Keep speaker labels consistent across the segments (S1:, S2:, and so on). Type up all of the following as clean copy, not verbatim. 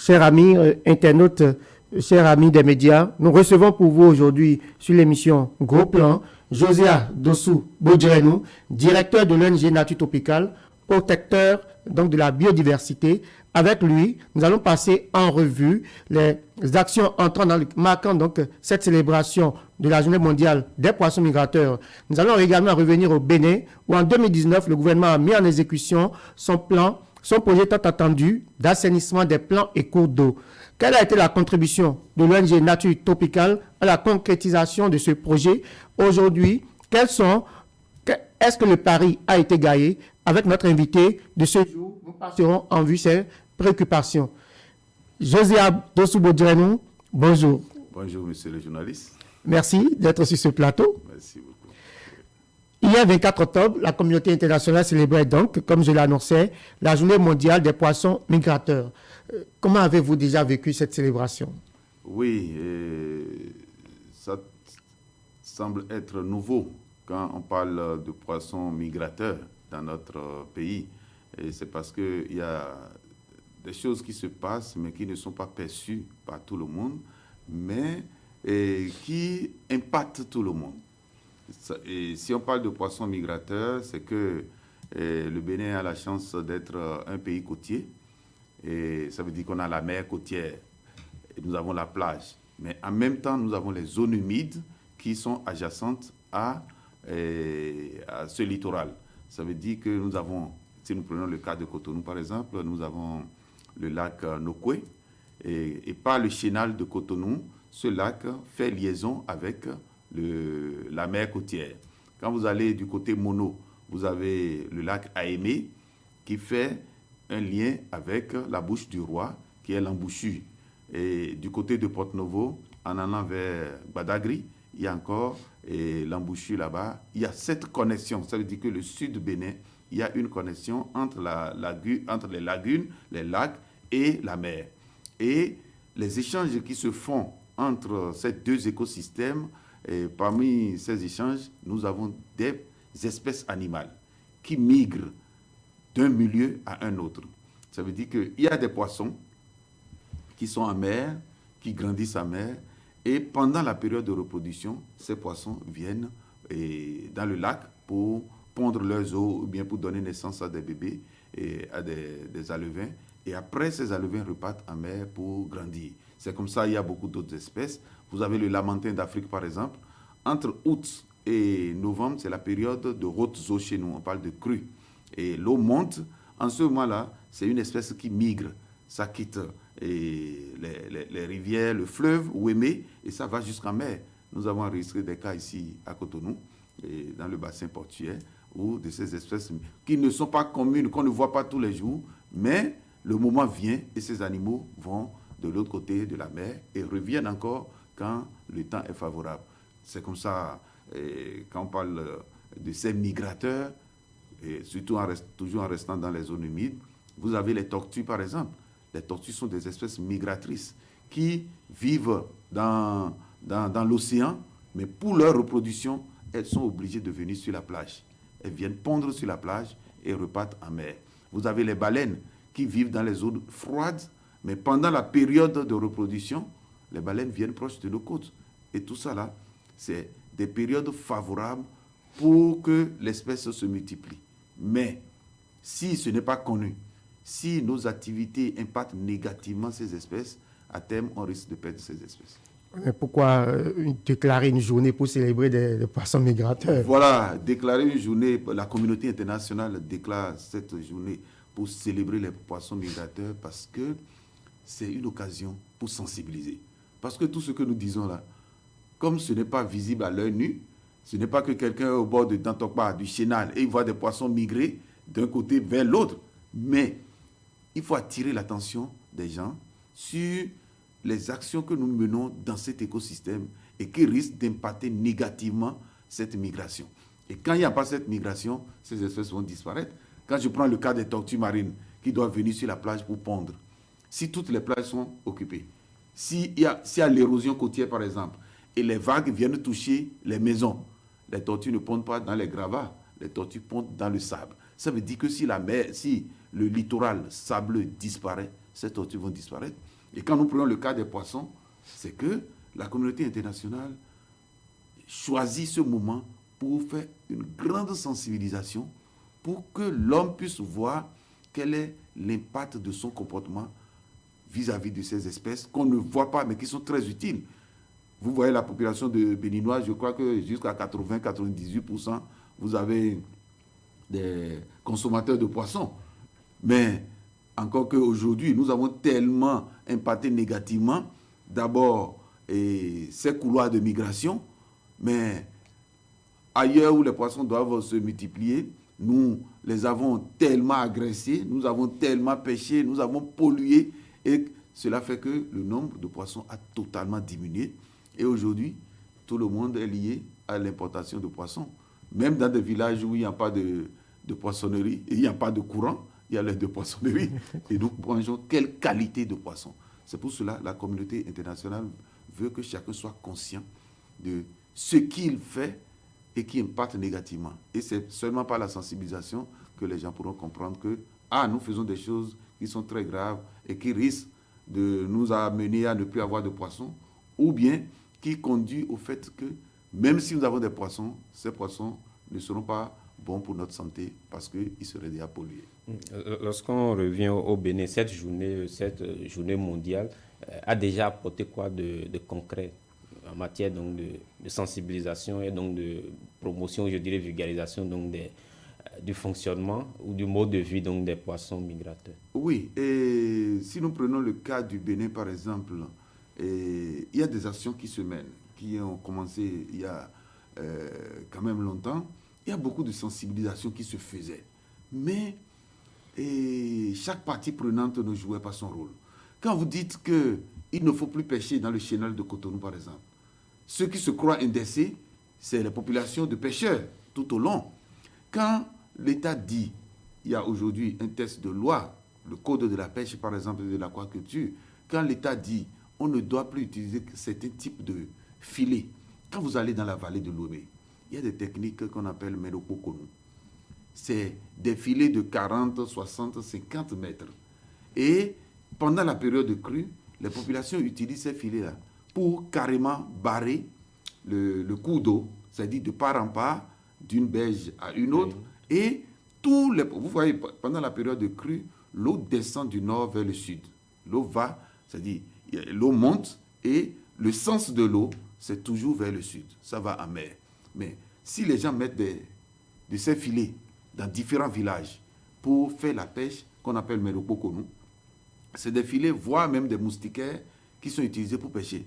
S1: chers amis internautes, chers amis des médias, nous recevons pour vous aujourd'hui sur l'émission Gros Plan Josiah Dossou Bodjerenou, directeur de l'ONG Nature Tropicale, protecteur donc de la biodiversité. Avec lui, nous allons passer en revue les actions marquant donc cette célébration de la Journée mondiale des poissons migrateurs. Nous allons également revenir au Bénin, où en 2019, le gouvernement a mis en exécution son projet tant attendu d'assainissement des plans et cours d'eau. Quelle a été la contribution de l'ONG Nature Tropicale à la concrétisation de ce projet? Aujourd'hui, est-ce que le pari a été gagné? Avec notre invité de ce jour, nous passerons en vue ces préoccupations. Josiah Dossou Bodjerenou, bonjour.
S2: Bonjour, monsieur le journaliste.
S1: Merci d'être sur ce plateau.
S2: Merci beaucoup.
S1: Hier, 24 octobre, la communauté internationale célébrait donc, comme je l'annonçais, la Journée mondiale des poissons migrateurs. Comment avez-vous déjà vécu cette célébration?
S2: Oui, ça semble être nouveau quand on parle de poissons migrateurs dans notre pays. Et c'est parce qu'il y a des choses qui se passent, mais qui ne sont pas perçues par tout le monde, mais qui impactent tout le monde. Et si on parle de poissons migrateurs, c'est que le Bénin a la chance d'être un pays côtier. Et ça veut dire qu'on a la mer côtière et nous avons la plage. Mais en même temps, nous avons les zones humides qui sont adjacentes à ce littoral. Ça veut dire que nous avons, si nous prenons le cas de Cotonou par exemple, nous avons le lac Nokoué et par le chenal de Cotonou, ce lac fait liaison avec la mer côtière. Quand vous allez du côté Mono, vous avez le lac Aémé qui fait un lien avec la bouche du roi, qui est l'embouchure. Et du côté de Porto-Novo, en allant vers Badagry, il y a encore l'embouchure là-bas. Il y a cette connexion. Ça veut dire que le sud du Bénin, il y a une connexion entre les lagunes, les lacs et la mer. Et les échanges qui se font entre ces deux écosystèmes, et parmi ces échanges, nous avons des espèces animales qui migrent d'un milieu à un autre. Ça veut dire qu'il y a des poissons qui sont en mer, qui grandissent en mer, et pendant la période de reproduction, ces poissons viennent dans le lac pour pondre leurs œufs ou bien pour donner naissance à des bébés et à des alevins. Et après, ces alevins repartent en mer pour grandir. C'est comme ça, il y a beaucoup d'autres espèces. Vous avez le lamentin d'Afrique, par exemple. Entre août et novembre, c'est la période de hautes eaux chez nous. On parle de crue. Et l'eau monte. En ce moment-là, c'est une espèce qui migre. Ça quitte les rivières, le fleuve, Ouémé, et ça va jusqu'en mer. Nous avons enregistré des cas ici à Cotonou, et dans le bassin portuaire, où de ces espèces qui ne sont pas communes, qu'on ne voit pas tous les jours, mais le moment vient et ces animaux vont de l'autre côté de la mer et reviennent encore quand le temps est favorable. C'est comme ça, quand on parle de ces migrateurs, et surtout toujours en restant dans les zones humides, vous avez les tortues par exemple. Les tortues sont des espèces migratrices qui vivent dans l'océan, mais pour leur reproduction, elles sont obligées de venir sur la plage. Elles viennent pondre sur la plage et repartent en mer. Vous avez les baleines qui vivent dans les zones froides, mais pendant la période de reproduction, les baleines viennent proches de nos côtes. Et tout ça là, c'est des périodes favorables pour que l'espèce se multiplie. Mais si ce n'est pas connu, si nos activités impactent négativement ces espèces, à terme, on risque de perdre ces espèces.
S1: Mais pourquoi déclarer une journée pour célébrer des poissons migrateurs?
S2: Voilà, déclarer une journée, la communauté internationale déclare cette journée pour célébrer les poissons migrateurs parce que c'est une occasion pour sensibiliser. Parce que tout ce que nous disons là, comme ce n'est pas visible à l'œil nu, ce n'est pas que quelqu'un est au bord de Dantokpa, du Chenal, et il voit des poissons migrer d'un côté vers l'autre, mais il faut attirer l'attention des gens sur les actions que nous menons dans cet écosystème et qui risquent d'impacter négativement cette migration. Et quand il n'y a pas cette migration, ces espèces vont disparaître. Quand je prends le cas des tortues marines qui doivent venir sur la plage pour pondre, si toutes les plages sont occupées, s'il y a l'érosion côtière par exemple, et les vagues viennent toucher les maisons, les tortues ne pondent pas dans les gravats, les tortues pondent dans le sable. Ça veut dire que si le littoral sableux disparaît, ces tortues vont disparaître. Et quand nous prenons le cas des poissons, c'est que la communauté internationale choisit ce moment pour faire une grande sensibilisation pour que l'homme puisse voir quel est l'impact de son comportement vis-à-vis de ces espèces qu'on ne voit pas mais qui sont très utiles. Vous voyez la population de Béninois, je crois que jusqu'à 80-98%, vous avez des consommateurs de poissons. Mais encore qu'aujourd'hui, nous avons tellement impacté négativement, d'abord, ces couloirs de migration, mais ailleurs où les poissons doivent se multiplier, nous les avons tellement agressés, nous avons tellement pêché, nous avons pollué, et cela fait que le nombre de poissons a totalement diminué. Et aujourd'hui, tout le monde est lié à l'importation de poissons. Même dans des villages où il n'y a pas de poissonnerie, et il n'y a pas de courant, il y a l'aide de poissonnerie. Et nous mangeons quelle qualité de poisson. C'est pour cela que la communauté internationale veut que chacun soit conscient de ce qu'il fait et qui impacte négativement. Et c'est seulement par la sensibilisation que les gens pourront comprendre que nous faisons des choses qui sont très graves et qui risquent de nous amener à ne plus avoir de poissons, ou bien qui conduit au fait que même si nous avons des poissons, ces poissons ne seront pas bons pour notre santé parce qu'ils seraient déjà pollués.
S3: Lorsqu'on revient au Bénin, cette journée mondiale a déjà apporté quoi de concret en matière donc, de sensibilisation et donc de promotion, je dirais vulgarisation donc du fonctionnement ou du mode de vie donc, des poissons migrateurs?
S2: Oui, et si nous prenons le cas du Bénin par exemple, il y a des actions qui se mènent, qui ont commencé il y a quand même longtemps. Il y a beaucoup de sensibilisation qui se faisait. Mais chaque partie prenante ne jouait pas son rôle. Quand vous dites qu'il ne faut plus pêcher dans le chenal de Cotonou, par exemple, ceux qui se croient indécés, c'est les populations de pêcheurs tout au long. Quand l'État dit, il y a aujourd'hui un texte de loi, le code de la pêche, par exemple, de l'aquaculture, quand l'État dit on ne doit plus utiliser certains types de filets, quand vous allez dans la vallée de Lomé, il y a des techniques qu'on appelle Merokokonu. C'est des filets de 40, 60, 50 mètres. Et pendant la période de crue, les populations utilisent ces filets-là pour carrément barrer le cours d'eau, c'est-à-dire de part en part, d'une berge à une autre. Et vous voyez, pendant la période de crue, l'eau descend du nord vers le sud. L'eau va, c'est-à-dire l'eau monte et le sens de l'eau, c'est toujours vers le sud. Ça va en mer. Mais si les gens mettent de ces filets dans différents villages pour faire la pêche qu'on appelle Merokokonu, c'est des filets, voire même des moustiquaires qui sont utilisés pour pêcher.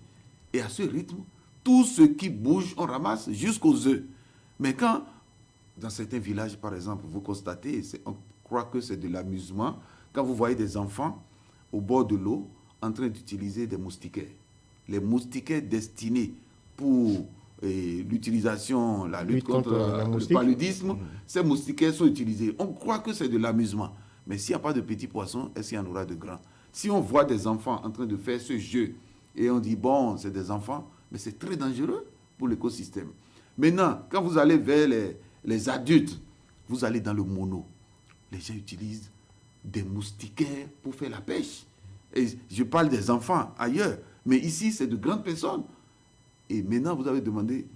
S2: Et à ce rythme, tout ce qui bouge, on ramasse jusqu'aux œufs. Mais quand, dans certains villages, par exemple, vous constatez, on croit que c'est de l'amusement, quand vous voyez des enfants au bord de l'eau en train d'utiliser des moustiquaires. Les moustiquaires destinés pour l'utilisation, la lutte contre le paludisme, ces moustiquaires sont utilisés. On croit que c'est de l'amusement. Mais s'il n'y a pas de petits poissons, est-ce qu'il y en aura de grands? Si on voit des enfants en train de faire ce jeu et on dit, bon, c'est des enfants, mais c'est très dangereux pour l'écosystème. Maintenant, quand vous allez vers les adultes, vous allez dans le mono. Les gens utilisent des moustiquaires pour faire la pêche. Et je parle des enfants ailleurs, mais ici, c'est de grandes personnes. Et maintenant, vous avez demandé,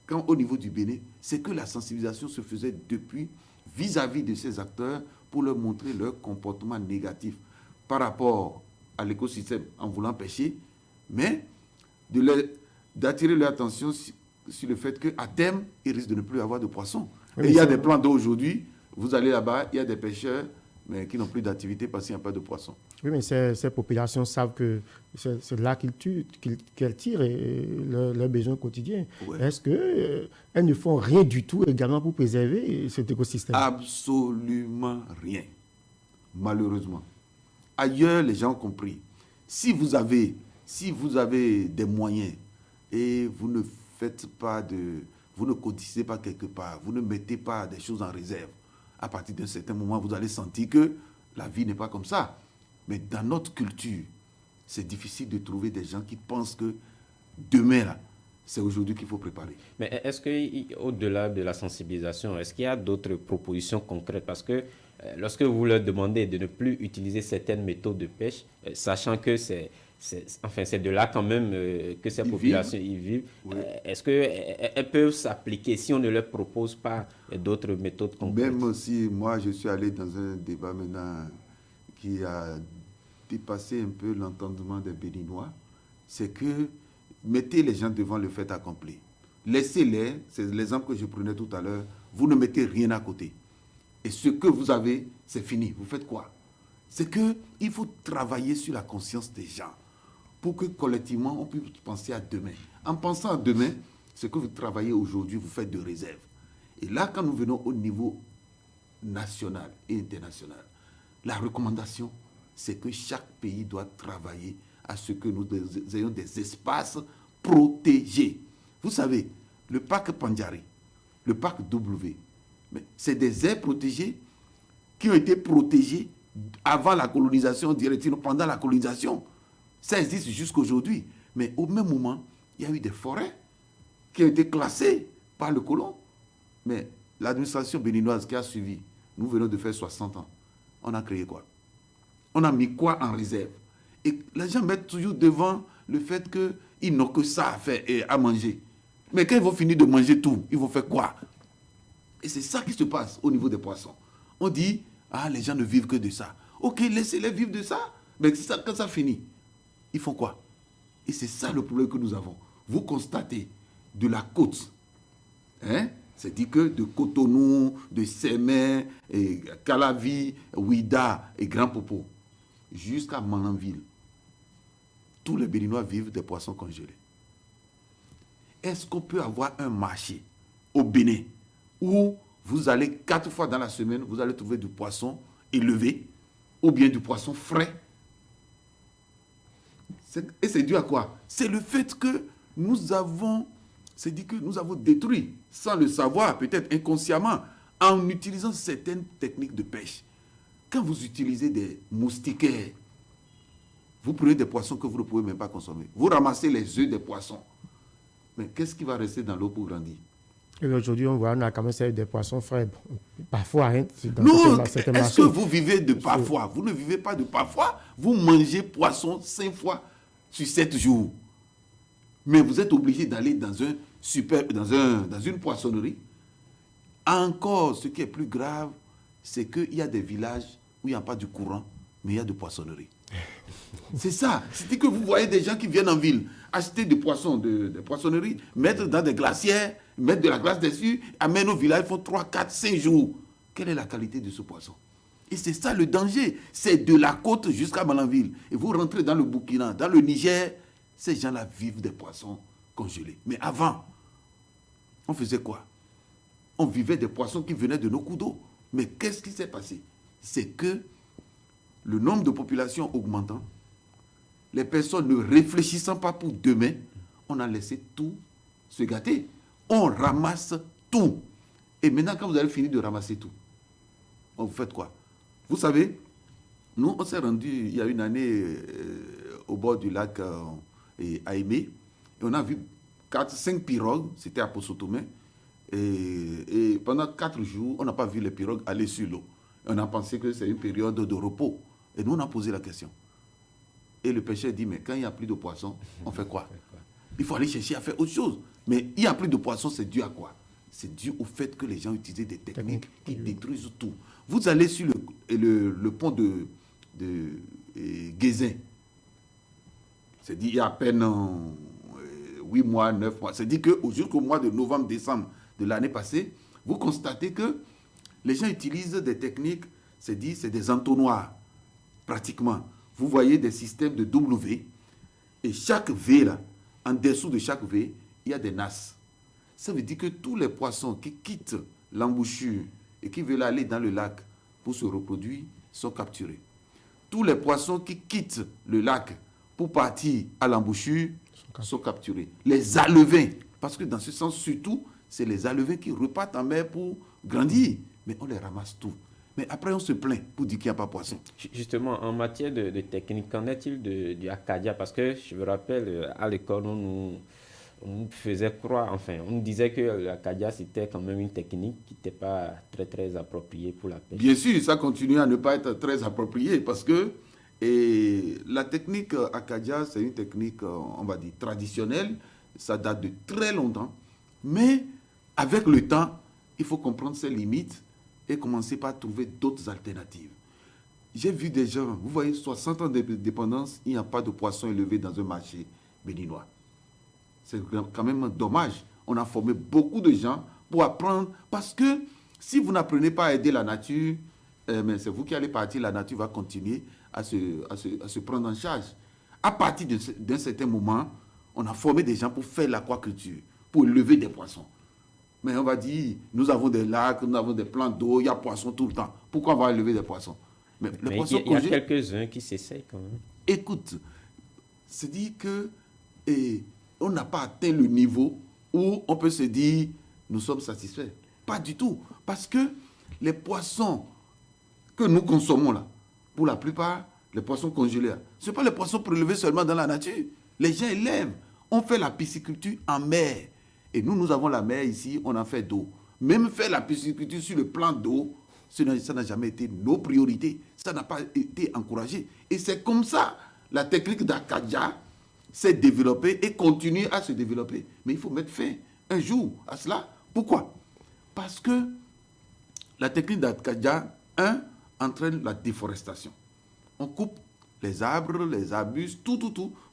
S2: quand au niveau du Bénin, c'est que la sensibilisation se faisait depuis vis-à-vis de ces acteurs pour leur montrer leur comportement négatif par rapport à l'écosystème en voulant pêcher, mais d'attirer leur attention sur le fait qu'à terme, ils risquent de ne plus avoir de poissons. Oui, et il y a des plans d'eau aujourd'hui, vous allez là-bas, il y a des pêcheurs, mais qui n'ont plus d'activité parce qu'il n'y a pas de poissons.
S1: Oui, mais ces populations savent que c'est là qu'elles tirent leurs besoins quotidiens. Ouais. Est-ce qu'elles ne font rien du tout également pour préserver cet écosystème?
S2: Absolument rien, malheureusement. Ailleurs, les gens ont compris. Si vous avez des moyens et vous ne vous ne cotisez pas quelque part, vous ne mettez pas des choses en réserve, à partir d'un certain moment, vous allez sentir que la vie n'est pas comme ça. Mais dans notre culture, c'est difficile de trouver des gens qui pensent que demain, là, C'est aujourd'hui qu'il faut préparer.
S3: Mais est-ce qu'au-delà de la sensibilisation, est-ce qu'il y a d'autres propositions concrètes? Parce que lorsque vous leur demandez de ne plus utiliser certaines méthodes de pêche, sachant que c'est de là quand même que ces populations y vivent, oui. Est-ce qu'elles peuvent s'appliquer si on ne leur propose pas d'autres méthodes concrètes?
S2: Même si moi je suis allé dans un débat maintenant qui a dépassé un peu l'entendement des Béninois, c'est que mettez les gens devant le fait accompli. Laissez-les, c'est l'exemple que je prenais tout à l'heure, vous ne mettez rien à côté. Et ce que vous avez, c'est fini. Vous faites quoi? C'est qu'il faut travailler sur la conscience des gens pour que collectivement, on puisse penser à demain. En pensant à demain, ce que vous travaillez aujourd'hui, vous faites de réserve. Et là, quand nous venons au niveau national et international, la recommandation, c'est que chaque pays doit travailler à ce que nous ayons des espaces protégés. Vous savez, le parc Pandjari, le parc W, c'est des aires protégées qui ont été protégées avant la colonisation, directement pendant la colonisation. Ça existe jusqu'à aujourd'hui. Mais au même moment, il y a eu des forêts qui ont été classées par le colon. Mais l'administration béninoise qui a suivi, nous venons de faire 60 ans, on a créé quoi? On a mis quoi en réserve? Et les gens mettent toujours devant le fait qu'ils n'ont que ça à faire et à manger. Mais quand ils vont finir de manger tout, ils vont faire quoi? Et c'est ça qui se passe au niveau des poissons. On dit, les gens ne vivent que de ça. Ok, laissez-les vivre de ça. Mais quand ça finit, ils font quoi? Et c'est ça le problème que nous avons. Vous constatez de la côte, c'est-à-dire que de Cotonou, de Sémé, Calavi, Ouida et Grand Popo, jusqu'à Mananville, tous les Béninois vivent des poissons congelés. Est-ce qu'on peut avoir un marché au Bénin où vous allez 4 fois dans la semaine, vous allez trouver du poisson élevé ou bien du poisson frais? Et c'est dû à quoi? C'est le fait que nous avons détruit, sans le savoir, peut-être inconsciemment, en utilisant certaines techniques de pêche. Quand vous utilisez des moustiquaires, vous prenez des poissons que vous ne pouvez même pas consommer. Vous ramassez les œufs des poissons. Mais qu'est-ce qui va rester dans l'eau pour grandir?
S1: Et aujourd'hui, on a quand même des poissons frais. Parfois,
S2: non, est-ce que vous vivez de parfois? Vous ne vivez pas de parfois. Vous mangez poisson 5 fois sur 7 jours. Mais vous êtes obligé d'aller dans une poissonnerie. Encore, ce qui est plus grave, c'est qu'il y a des villages où il n'y a pas de courant, mais il y a de poissonneries. C'est ça. C'est que vous voyez des gens qui viennent en ville acheter des poissons de poissonnerie, mettre dans des glacières, mettre de la glace dessus, amènent au village, ils font 3, 4, 5 jours. Quelle est la qualité de ce poisson? Et c'est ça le danger. C'est de la côte jusqu'à Mananville. Et vous rentrez dans le Burkina, dans le Niger, ces gens-là vivent des poissons congelés. Mais avant, on faisait quoi? On vivait des poissons qui venaient de nos cours d'eau. Mais qu'est-ce qui s'est passé? C'est que le nombre de populations augmentant, les personnes ne réfléchissant pas pour demain, on a laissé tout se gâter. On ramasse tout. Et maintenant, quand vous avez fini de ramasser tout, vous faites quoi? Vous savez, nous, on s'est rendu il y a une année au bord du lac Aimé, et on a vu 4-5 pirogues, c'était à Possotomé, et pendant 4 jours, on n'a pas vu les pirogues aller sur l'eau. On a pensé que c'est une période de repos. Et nous, on a posé la question. Et le pêcheur dit, mais quand il n'y a plus de poissons, on fait quoi? Il faut aller chercher à faire autre chose. Mais il n'y a plus de poissons, c'est dû à quoi? C'est dû au fait que les gens utilisent des techniques qui détruisent tout. Vous allez sur le pont de Guézin. C'est dit il y a à peine 8 mois, 9 mois. C'est dit que jusqu'au mois de novembre, décembre de l'année passée, vous constatez que les gens utilisent des techniques, c'est des entonnoirs, pratiquement. Vous voyez des systèmes de W, et chaque V, là, en dessous de chaque V, il y a des nasses. Ça veut dire que tous les poissons qui quittent l'embouchure et qui veulent aller dans le lac pour se reproduire sont capturés. Tous les poissons qui quittent le lac pour partir à l'embouchure sont capturés. Les alevins, parce que dans ce sens, surtout, c'est les alevins qui repartent en mer pour grandir. Mais on les ramasse tous. Mais après, on se plaint pour dire qu'il n'y a pas de poisson.
S3: Justement, en matière de technique, qu'en est-il du Acadia? Parce que je me rappelle, à l'école, on nous faisait croire, enfin, on nous disait que la cadia, c'était quand même une technique qui n'était pas très, très appropriée pour la pêche.
S2: Bien sûr, ça continue à ne pas être très approprié parce que la technique Akadia, c'est une technique, on va dire, traditionnelle. Ça date de très longtemps. Mais avec le temps, il faut comprendre ses limites et commencer par trouver d'autres alternatives. J'ai vu des gens, vous voyez, 60 ans de dépendance, il n'y a pas de poisson élevé dans un marché béninois. C'est quand même dommage. On a formé beaucoup de gens pour apprendre, parce que si vous n'apprenez pas à aider la nature, mais c'est vous qui allez partir, la nature va continuer à se prendre en charge. À partir d'un certain moment, on a formé des gens pour faire l'aquaculture, pour élever des poissons. Mais on va dire, nous avons des lacs, nous avons des plans d'eau, il y a poissons tout le temps. Pourquoi on va élever des poissons?
S3: Mais il y a quelques-uns qui s'essayent quand même.
S2: Écoute, c'est dire que on n'a pas atteint le niveau où on peut se dire nous sommes satisfaits. Pas du tout. Parce que les poissons que nous consommons là, pour la plupart, les poissons congelés, ce n'est pas les poissons prélevés seulement dans la nature. Les gens élèvent. On fait la pisciculture en mer. Et nous avons la mer ici, on en fait d'eau. Même faire la pisciculture sur le plan d'eau, ça n'a jamais été nos priorités. Ça n'a pas été encouragé. Et c'est comme ça, la technique d'Akadia s'est développée et continue à se développer. Mais il faut mettre fin un jour à cela. Pourquoi? Parce que la technique d'Akadia, entraîne la déforestation. On coupe les arbres, les arbustes, tout,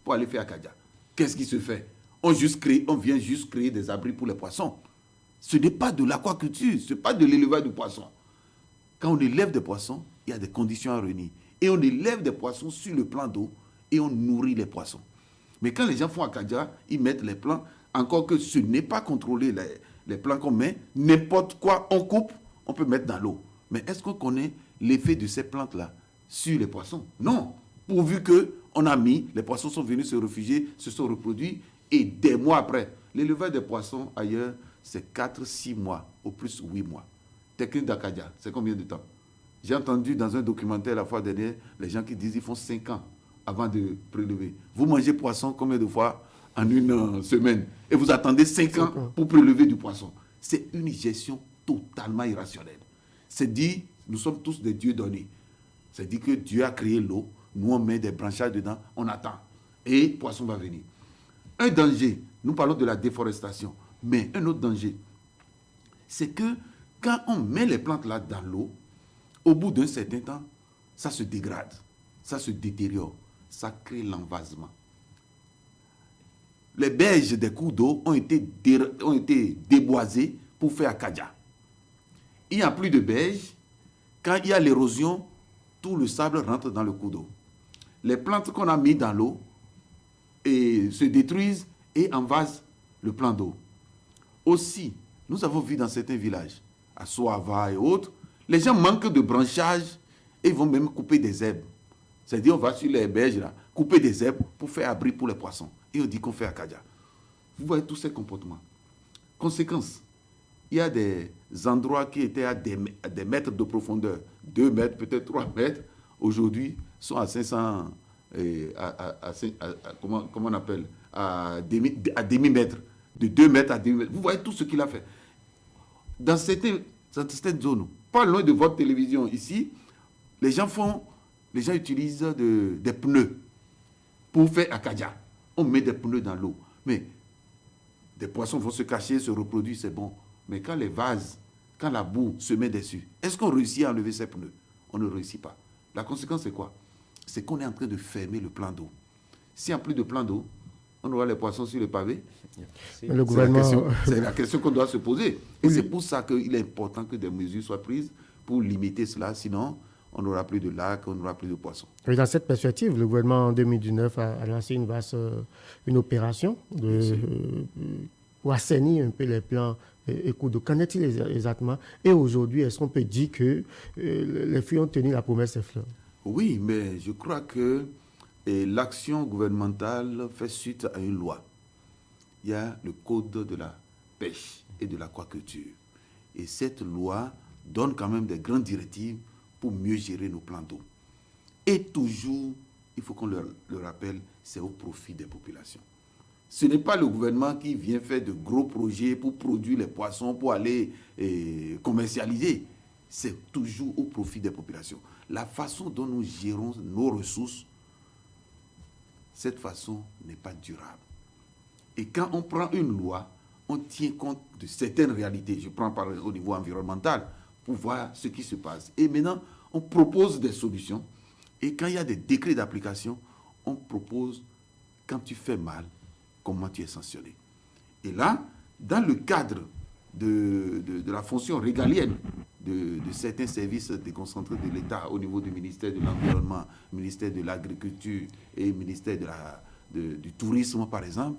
S2: pour aller faire Akadia. Qu'est-ce qui se fait? On vient juste créer des abris pour les poissons. Ce n'est pas de l'aquaculture, ce n'est pas de l'élevage de poissons. Quand on élève des poissons, il y a des conditions à réunir. Et on élève des poissons sur le plan d'eau et on nourrit les poissons. Mais quand les gens font Akadia, ils mettent les plants, encore que ce n'est pas contrôlé, les plants qu'on met, n'importe quoi on coupe, on peut mettre dans l'eau. Mais est-ce qu'on connaît l'effet de ces plantes-là sur les poissons? Non. Pourvu qu'on a mis, les poissons sont venus se réfugier, se sont reproduits, et des mois après, l'élevage des poissons ailleurs, c'est 4-6 mois, au plus 8 mois. Technique d'Akadia, c'est combien de temps? J'ai entendu dans un documentaire la fois dernière, les gens qui disent qu'ils font 5 ans avant de prélever. Vous mangez poisson combien de fois en une semaine? Et vous attendez 5 ans pour prélever du poisson. C'est une gestion totalement irrationnelle. C'est dit, nous sommes tous des dieux donnés. C'est dit que Dieu a créé l'eau, nous on met des branchages dedans, on attend. Et le poisson va venir. Un danger, nous parlons de la déforestation, mais un autre danger, c'est que quand on met les plantes là dans l'eau, au bout d'un certain temps, ça se dégrade, ça se détériore, ça crée l'envasement. Les berges des cours d'eau ont été déboisées pour faire Akadia. Il n'y a plus de berges. Quand il y a l'érosion, tout le sable rentre dans le cours d'eau. Les plantes qu'on a mises dans l'eau se détruisent et envasent le plan d'eau. Aussi, nous avons vu dans certains villages, à Soava et autres, les gens manquent de branchage et ils vont même couper des herbes. C'est-à-dire, on va sur les berges là, couper des herbes pour faire abri pour les poissons. Et on dit qu'on fait Akadia. Vous voyez tous ces comportements. Conséquence, il y a des endroits qui étaient à des mètres de profondeur, 2 mètres, peut-être 3 mètres, aujourd'hui sont à 500, comment on appelle, à demi-mètre, de 2 mètres à demi-mètre. Vous voyez tout ce qu'il a fait. Dans cette zone, pas loin de votre télévision ici, les gens utilisent des pneus pour faire Akadia. On met des pneus dans l'eau. Mais des poissons vont se cacher, se reproduire, c'est bon. Mais quand les vases, quand la boue se met dessus, est-ce qu'on réussit à enlever ces pneus? On ne réussit pas. La conséquence, c'est quoi? C'est qu'on est en train de fermer le plan d'eau. S'il n'y a plus de plan d'eau, on aura les poissons sur le pavé.
S1: Le gouvernement...
S2: C'est la question qu'on doit se poser. Et c'est pour ça qu'il est important que des mesures soient prises pour limiter cela. Sinon, on n'aura plus de lacs, on n'aura plus de poissons.
S1: Et dans cette perspective, le gouvernement en 2019 a lancé une opération pour assainir un peu les plans et cours d'eau. Qu'en est-il exactement? Et aujourd'hui, est-ce qu'on peut dire que les fruits ont tenu la promesse des fleurs?
S2: Oui, mais je crois que l'action gouvernementale fait suite à une loi. Il y a le code de la pêche et de l'aquaculture. Et cette loi donne quand même des grandes directives pour mieux gérer nos plans d'eau. Et toujours, il faut qu'on le rappelle, c'est au profit des populations. Ce n'est pas le gouvernement qui vient faire de gros projets pour produire les poissons, pour aller commercialiser. C'est toujours au profit des populations. La façon dont nous gérons nos ressources, cette façon n'est pas durable. Et quand on prend une loi, on tient compte de certaines réalités. Je prends au niveau environnemental pour voir ce qui se passe. Et maintenant, on propose des solutions. Et quand il y a des décrets d'application, on propose, quand tu fais mal, comment tu es sanctionné. Et là, dans le cadre de la fonction régalienne de certains services déconcentrés de l'État au niveau du ministère de l'Environnement, ministère de l'Agriculture et ministère du Tourisme, par exemple,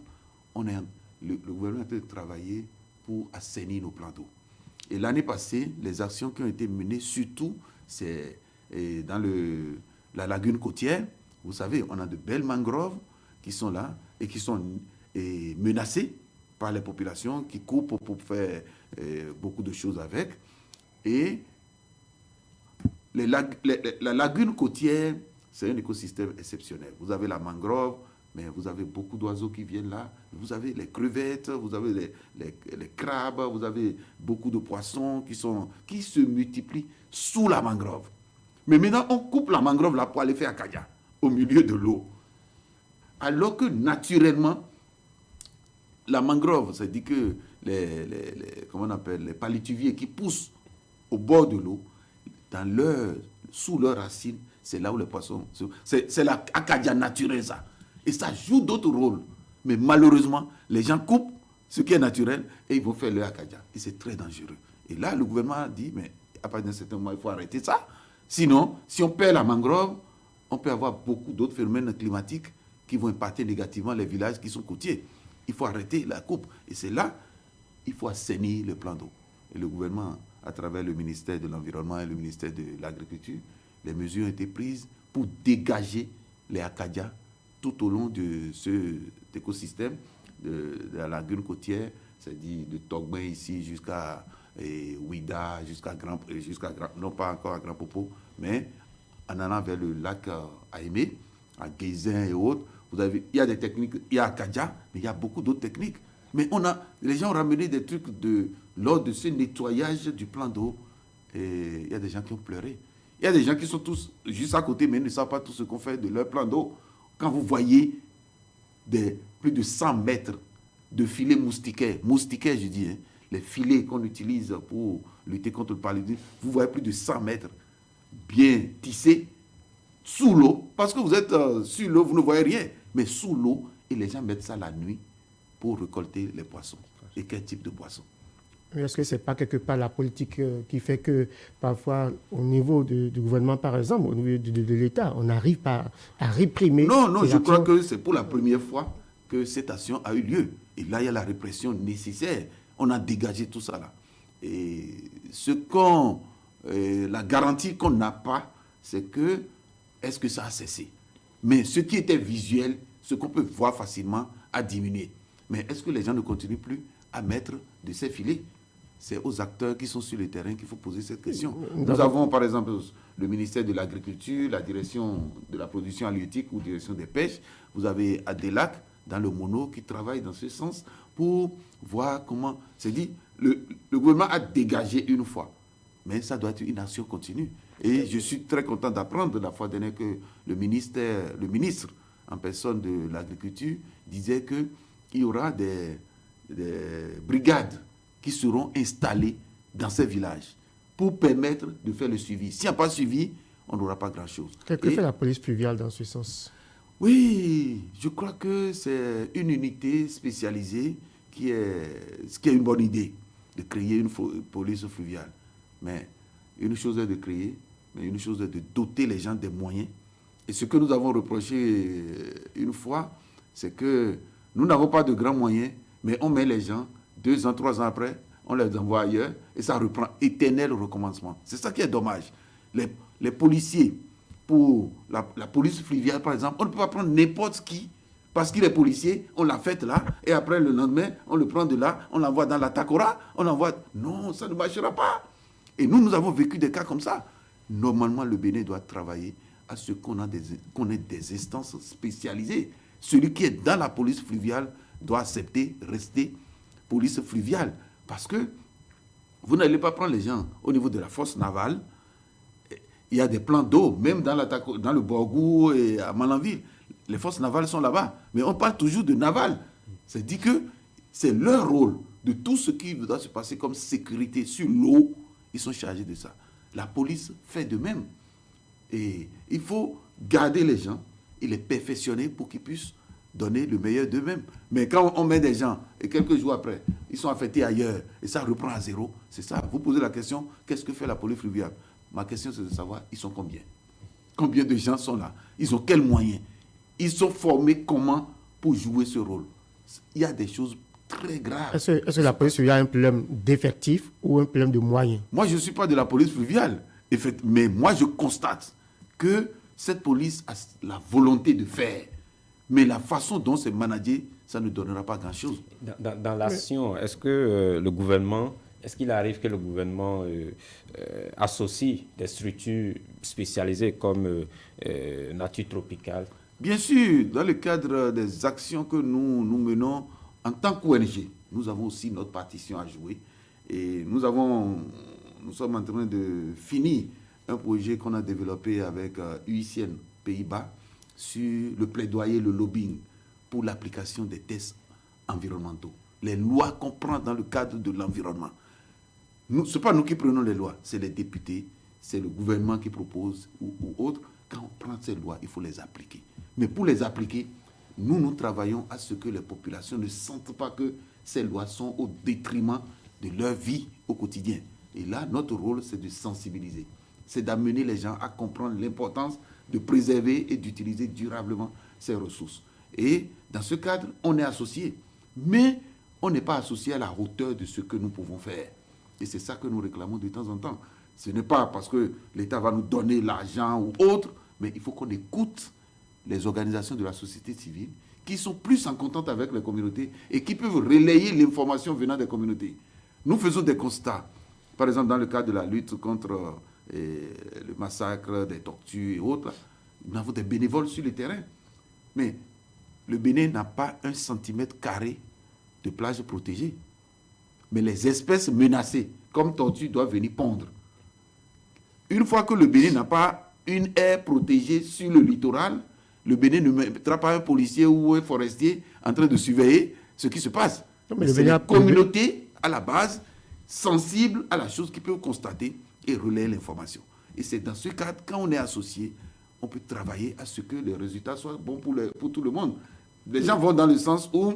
S2: le gouvernement est en train de travailler pour assainir nos plans d'eau. Et l'année passée, les actions qui ont été menées, surtout, c'est dans la lagune côtière. Vous savez, on a de belles mangroves qui sont là et qui sont menacées par les populations qui coupent pour faire beaucoup de choses avec. Et la lagune côtière, c'est un écosystème exceptionnel. Vous avez la mangrove, mais vous avez beaucoup d'oiseaux qui viennent là. Vous avez les crevettes, vous avez les crabes, vous avez beaucoup de poissons qui se multiplient sous la mangrove. Mais maintenant, on coupe la mangrove là pour aller faire akaja, au milieu de l'eau. Alors que naturellement, la mangrove, ça dit que les palétuviers qui poussent au bord de l'eau, sous leurs racines, c'est là où les poissons... C'est la akaja naturelle, ça. Et ça joue d'autres rôles. Mais malheureusement, les gens coupent ce qui est naturel et ils vont faire le akaja. Et c'est très dangereux. Et là, le gouvernement a dit, mais à partir d'un certain moment, il faut arrêter ça. Sinon, si on perd la mangrove, on peut avoir beaucoup d'autres phénomènes climatiques qui vont impacter négativement les villages qui sont côtiers. Il faut arrêter la coupe. Et c'est là, il faut assainir le plan d'eau. Et le gouvernement, à travers le ministère de l'Environnement et le ministère de l'Agriculture, les mesures ont été prises pour dégager les akajas tout au long de cet écosystème de la lagune côtière, c'est-à-dire de Togben ici jusqu'à Ouida, jusqu'à non pas encore à Grand Popo, mais en allant vers le lac Aimé, à Guézin et autres. Il y a des techniques, il y a Akaja, mais il y a beaucoup d'autres techniques. Mais les gens ont ramené des trucs lors de ce nettoyage du plan d'eau. Et il y a des gens qui ont pleuré. Il y a des gens qui sont tous juste à côté, mais ils ne savent pas tout ce qu'on fait de leur plan d'eau. Quand vous voyez plus de 100 mètres de filets moustiquaires, je dis, hein, les filets qu'on utilise pour lutter contre le paludisme, vous voyez plus de 100 mètres bien tissés sous l'eau, parce que vous êtes sur l'eau, vous ne voyez rien, mais sous l'eau, et les gens mettent ça la nuit pour récolter les poissons. Et quel type de poissons?
S1: Est-ce que ce n'est pas quelque part la politique qui fait que parfois, au niveau du gouvernement, par exemple, au niveau de l'État, on n'arrive pas à réprimer?
S2: Non, je crois que c'est pour la première fois que cette action a eu lieu. Et là, il y a la répression nécessaire. On a dégagé tout ça là. Et la garantie qu'on n'a pas, c'est que, est-ce que ça a cessé? Mais ce qui était visuel, ce qu'on peut voir facilement, a diminué. Mais est-ce que les gens ne continuent plus à mettre de ces filets? C'est aux acteurs qui sont sur le terrain qu'il faut poser cette question. Nous avons, par exemple, le ministère de l'Agriculture, la direction de la production halieutique ou direction des pêches. Vous avez Adelac, dans le Mono, qui travaille dans ce sens pour voir comment... C'est dit, le gouvernement a dégagé une fois, mais ça doit être une action continue. Et je suis très content d'apprendre la fois dernière que le ministre en personne de l'Agriculture disait qu'il y aura des brigades qui seront installées dans ces villages pour permettre de faire le suivi. S'il n'y a pas de suivi, on n'aura pas grand-chose.
S1: Que fait la police fluviale dans ce sens?
S2: Oui, je crois que c'est une unité spécialisée qui est une bonne idée de créer une police fluviale. Mais une chose est de créer, mais une chose est de doter les gens des moyens. Et ce que nous avons reproché une fois, c'est que nous n'avons pas de grands moyens, mais on met les gens, 2 ans, 3 ans après, on les envoie ailleurs et ça reprend éternel recommencement. C'est ça qui est dommage. Les policiers, pour la police fluviale par exemple, on ne peut pas prendre n'importe qui parce qu'il est policier, on l'a fait là et après le lendemain, on le prend de là, on l'envoie dans la Takora, on l'envoie... Non, ça ne marchera pas. Et nous avons vécu des cas comme ça. Normalement, le Bénin doit travailler à ce qu'on ait des instances spécialisées. Celui qui est dans la police fluviale doit accepter, rester police fluviale. Parce que vous n'allez pas prendre les gens au niveau de la force navale. Il y a des plans d'eau, même dans le Borgou et à Malanville. Les forces navales sont là-bas. Mais on parle toujours de naval. C'est dit que c'est leur rôle de tout ce qui doit se passer comme sécurité sur l'eau. Ils sont chargés de ça. La police fait de même. Et il faut garder les gens et les perfectionner pour qu'ils puissent donner le meilleur d'eux-mêmes. Mais quand on met des gens, et quelques jours après, ils sont affectés ailleurs, et ça reprend à zéro, c'est ça. Vous posez la question, qu'est-ce que fait la police fluviale? Ma question, c'est de savoir, ils sont combien? Combien de gens sont là? Ils ont quels moyens? Ils sont formés comment pour jouer ce rôle? Il y a des choses très graves.
S1: Est-ce que la police fluviale a un problème d'effectifs ou un problème de moyens?
S2: Moi, je ne suis pas de la police fluviale, mais moi, je constate que cette police a la volonté de faire. Mais la façon dont c'est managé, ça ne donnera pas grand-chose.
S3: Dans l'action, est-ce que le gouvernement, est-ce qu'il arrive que le gouvernement associe des structures spécialisées comme Nature Tropicale?
S2: Bien sûr, dans le cadre des actions que nous menons en tant qu'ONG, nous avons aussi notre partition à jouer. Et nous sommes en train de finir un projet qu'on a développé avec UICN Pays-Bas sur le plaidoyer, le lobbying pour l'application des tests environnementaux. Les lois qu'on prend dans le cadre de l'environnement. Ce n'est pas nous qui prenons les lois, c'est les députés, c'est le gouvernement qui propose ou autre. Quand on prend ces lois, il faut les appliquer. Mais pour les appliquer, nous travaillons à ce que les populations ne sentent pas que ces lois sont au détriment de leur vie au quotidien. Et là, notre rôle, c'est de sensibiliser. C'est d'amener les gens à comprendre l'importance de préserver et d'utiliser durablement ces ressources. Et dans ce cadre, on est associé. Mais on n'est pas associé à la hauteur de ce que nous pouvons faire. Et c'est ça que nous réclamons de temps en temps. Ce n'est pas parce que l'État va nous donner l'argent ou autre, mais il faut qu'on écoute les organisations de la société civile qui sont plus en contact avec les communautés et qui peuvent relayer l'information venant des communautés. Nous faisons des constats. Par exemple, dans le cadre de la lutte contre le massacre des tortues et autres, nous avons des bénévoles sur le terrain. Mais le Bénin n'a pas 1 centimètre carré de plage protégée. Mais les espèces menacées, comme tortues, doivent venir pondre. Une fois que le Bénin n'a pas une aire protégée sur le littoral, le Bénin ne mettra pas un policier ou un forestier en train de surveiller ce qui se passe. C'est les communautés, à la base, sensibles à la chose qu'ils peuvent constater et relayer l'information. Et c'est dans ce cadre, quand on est associé, on peut travailler à ce que les résultats soient bons pour tout le monde. Les gens vont dans le sens où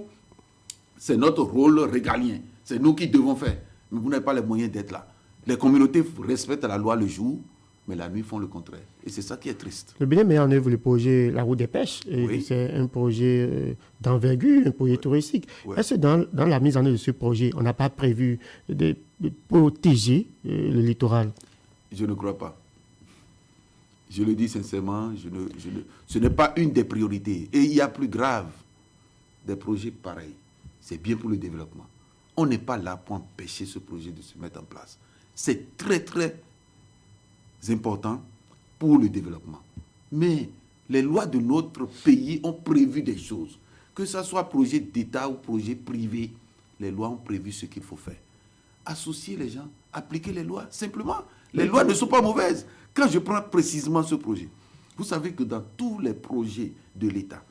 S2: c'est notre rôle régalien. C'est nous qui devons faire. Mais vous n'avez pas les moyens d'être là. Les communautés respectent la loi le jour, mais la nuit font le contraire. Et c'est ça qui est triste.
S1: Le Bénin met en œuvre le projet La Route des Pêches. Oui. C'est un projet d'envergure, un projet touristique. Oui. Est-ce que dans la mise en œuvre de ce projet, on n'a pas prévu de protéger le littoral?
S2: Je ne crois pas. Je le dis sincèrement, ce n'est pas une des priorités. Et il y a plus grave, des projets pareils. C'est bien pour le développement. On n'est pas là pour empêcher ce projet de se mettre en place. C'est très, très important pour le développement. Mais les lois de notre pays ont prévu des choses. Que ce soit projet d'État ou projet privé, les lois ont prévu ce qu'il faut faire. Associer les gens, appliquer les lois, simplement. Les lois ne sont pas mauvaises. Quand je prends précisément ce projet, vous savez que dans tous les projets de l'État,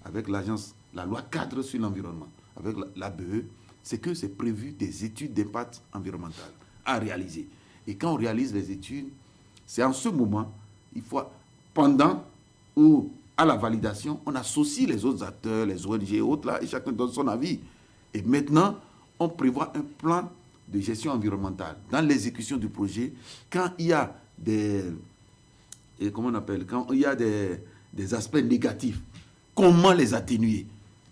S2: avec l'agence, la loi cadre sur l'environnement, avec l'ABE, c'est que c'est prévu des études d'impact environnemental à réaliser. Et quand on réalise les études, c'est en ce moment, il faut, pendant ou à la validation, on associe les autres acteurs, les ONG et autres, là, et chacun donne son avis. Et maintenant, on prévoit un plan de gestion environnementale dans l'exécution du projet. Quand il y a quand il y a des aspects négatifs, comment les atténuer?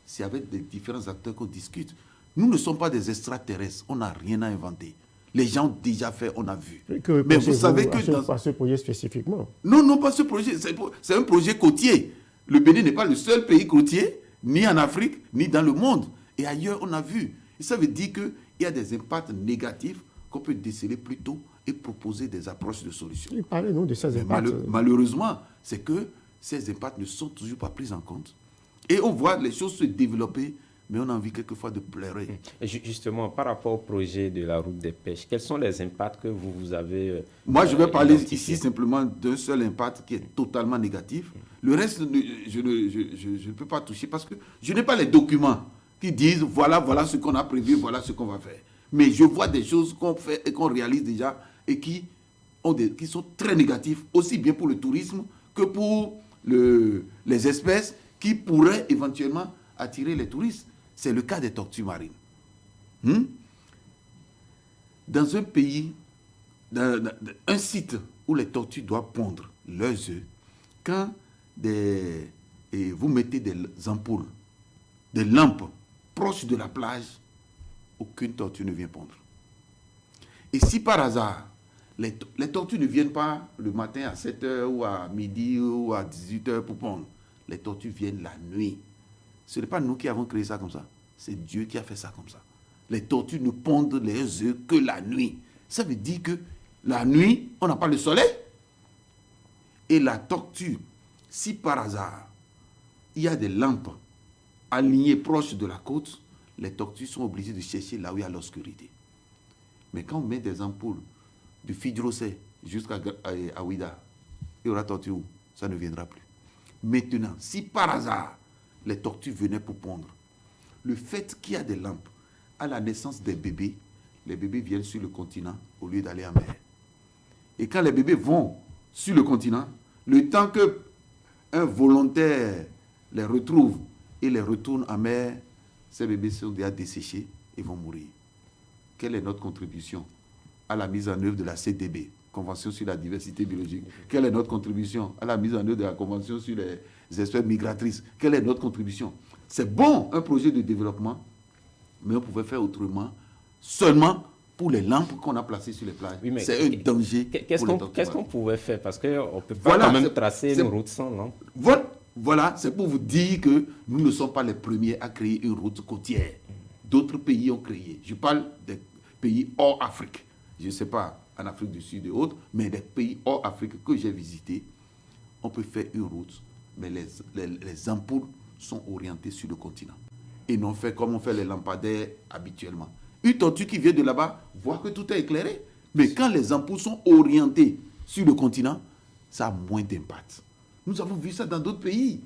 S2: C'est avec des différents acteurs qu'on discute. Nous ne sommes pas des extraterrestres, on n'a rien à inventer. Les gens ont déjà fait, on a vu.
S1: Mais vous savez que pas ce projet spécifiquement.
S2: Non, pas ce projet. C'est un projet côtier. Le Bénin n'est pas le seul pays côtier, ni en Afrique, ni dans le monde. Et ailleurs, on a vu. Et ça veut dire qu'il y a des impacts négatifs qu'on peut déceler plus tôt et proposer des approches de solutions.
S1: Parlez-nous de ces impacts.
S2: Malheureusement, c'est que ces impacts ne sont toujours pas pris en compte. Et on voit les choses se développer mais on a envie quelquefois de pleurer.
S3: Et justement, par rapport au projet de la route des pêches, quels sont les impacts que vous avez
S2: Moi, je vais parler
S3: identifiés?
S2: ici simplement d'un seul impact qui est totalement négatif. Le reste, je ne peux pas toucher parce que je n'ai pas les documents qui disent voilà ce qu'on a prévu, voilà ce qu'on va faire. Mais je vois des choses qu'on fait et qu'on réalise déjà et qui sont très négatifs, aussi bien pour le tourisme que pour les espèces qui pourraient éventuellement attirer les touristes. C'est le cas des tortues marines. Dans un pays, dans un site où les tortues doivent pondre leurs œufs, quand vous mettez des ampoules, des lampes proches de la plage, aucune tortue ne vient pondre. Et si par hasard, les tortues ne viennent pas le matin à 7h ou à midi ou à 18h pour pondre, les tortues viennent la nuit. Ce n'est pas nous qui avons créé ça comme ça. C'est Dieu qui a fait ça comme ça. Les tortues ne pondent les œufs que la nuit. Ça veut dire que la nuit, on n'a pas le soleil. Et la tortue, si par hasard, il y a des lampes alignées proches de la côte, les tortues sont obligées de chercher là où il y a l'obscurité. Mais quand on met des ampoules du Fidrosé jusqu'à Ouida, il y aura tortue où? Ça ne viendra plus. Maintenant, si par hasard, les tortues venaient pour pondre, le fait qu'il y a des lampes à la naissance des bébés, les bébés viennent sur le continent au lieu d'aller en mer. Et quand les bébés vont sur le continent, le temps qu'un volontaire les retrouve et les retourne en mer, ces bébés sont déjà desséchés et vont mourir. Quelle est notre contribution à la mise en œuvre de la CDB, Convention sur la diversité biologique? Quelle est notre contribution à la mise en œuvre de la Convention sur les espèces migratrices? Quelle est notre contribution? C'est bon, un projet de développement, mais on pouvait faire autrement, seulement pour les lampes qu'on a placées sur les plages. Oui, c'est un danger.
S3: Qu'est-ce qu'on pouvait faire? Parce qu'on ne peut pas quand même tracer une route sans lampe.
S2: Voilà, c'est pour vous dire que nous ne sommes pas les premiers à créer une route côtière. D'autres pays ont créé. Je parle des pays hors Afrique. Je ne sais pas, en Afrique du Sud et autres, mais des pays hors Afrique que j'ai visités, on peut faire une route, mais les ampoules sont orientées sur le continent. Et non fait comme on fait les lampadaires habituellement. Une tortue qui vient de là-bas voit que tout est éclairé. Mais quand les ampoules sont orientées sur le continent, ça a moins d'impact. Nous avons vu ça dans d'autres pays.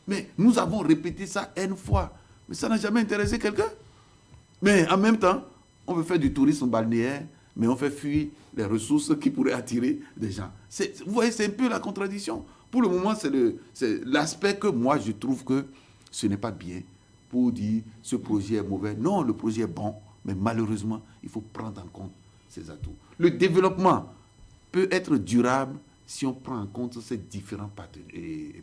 S2: Mais nous avons répété ça une fois. Mais ça n'a jamais intéressé quelqu'un. Mais en même temps, on veut faire du tourisme balnéaire, mais on fait fuir les ressources qui pourraient attirer des gens. Vous voyez, c'est un peu la contradiction. Pour le moment, c'est l'aspect que moi, je trouve que ce n'est pas bien pour dire ce projet est mauvais. Non, le projet est bon, mais malheureusement, il faut prendre en compte ces atouts. Le développement peut être durable si on prend en compte ces différents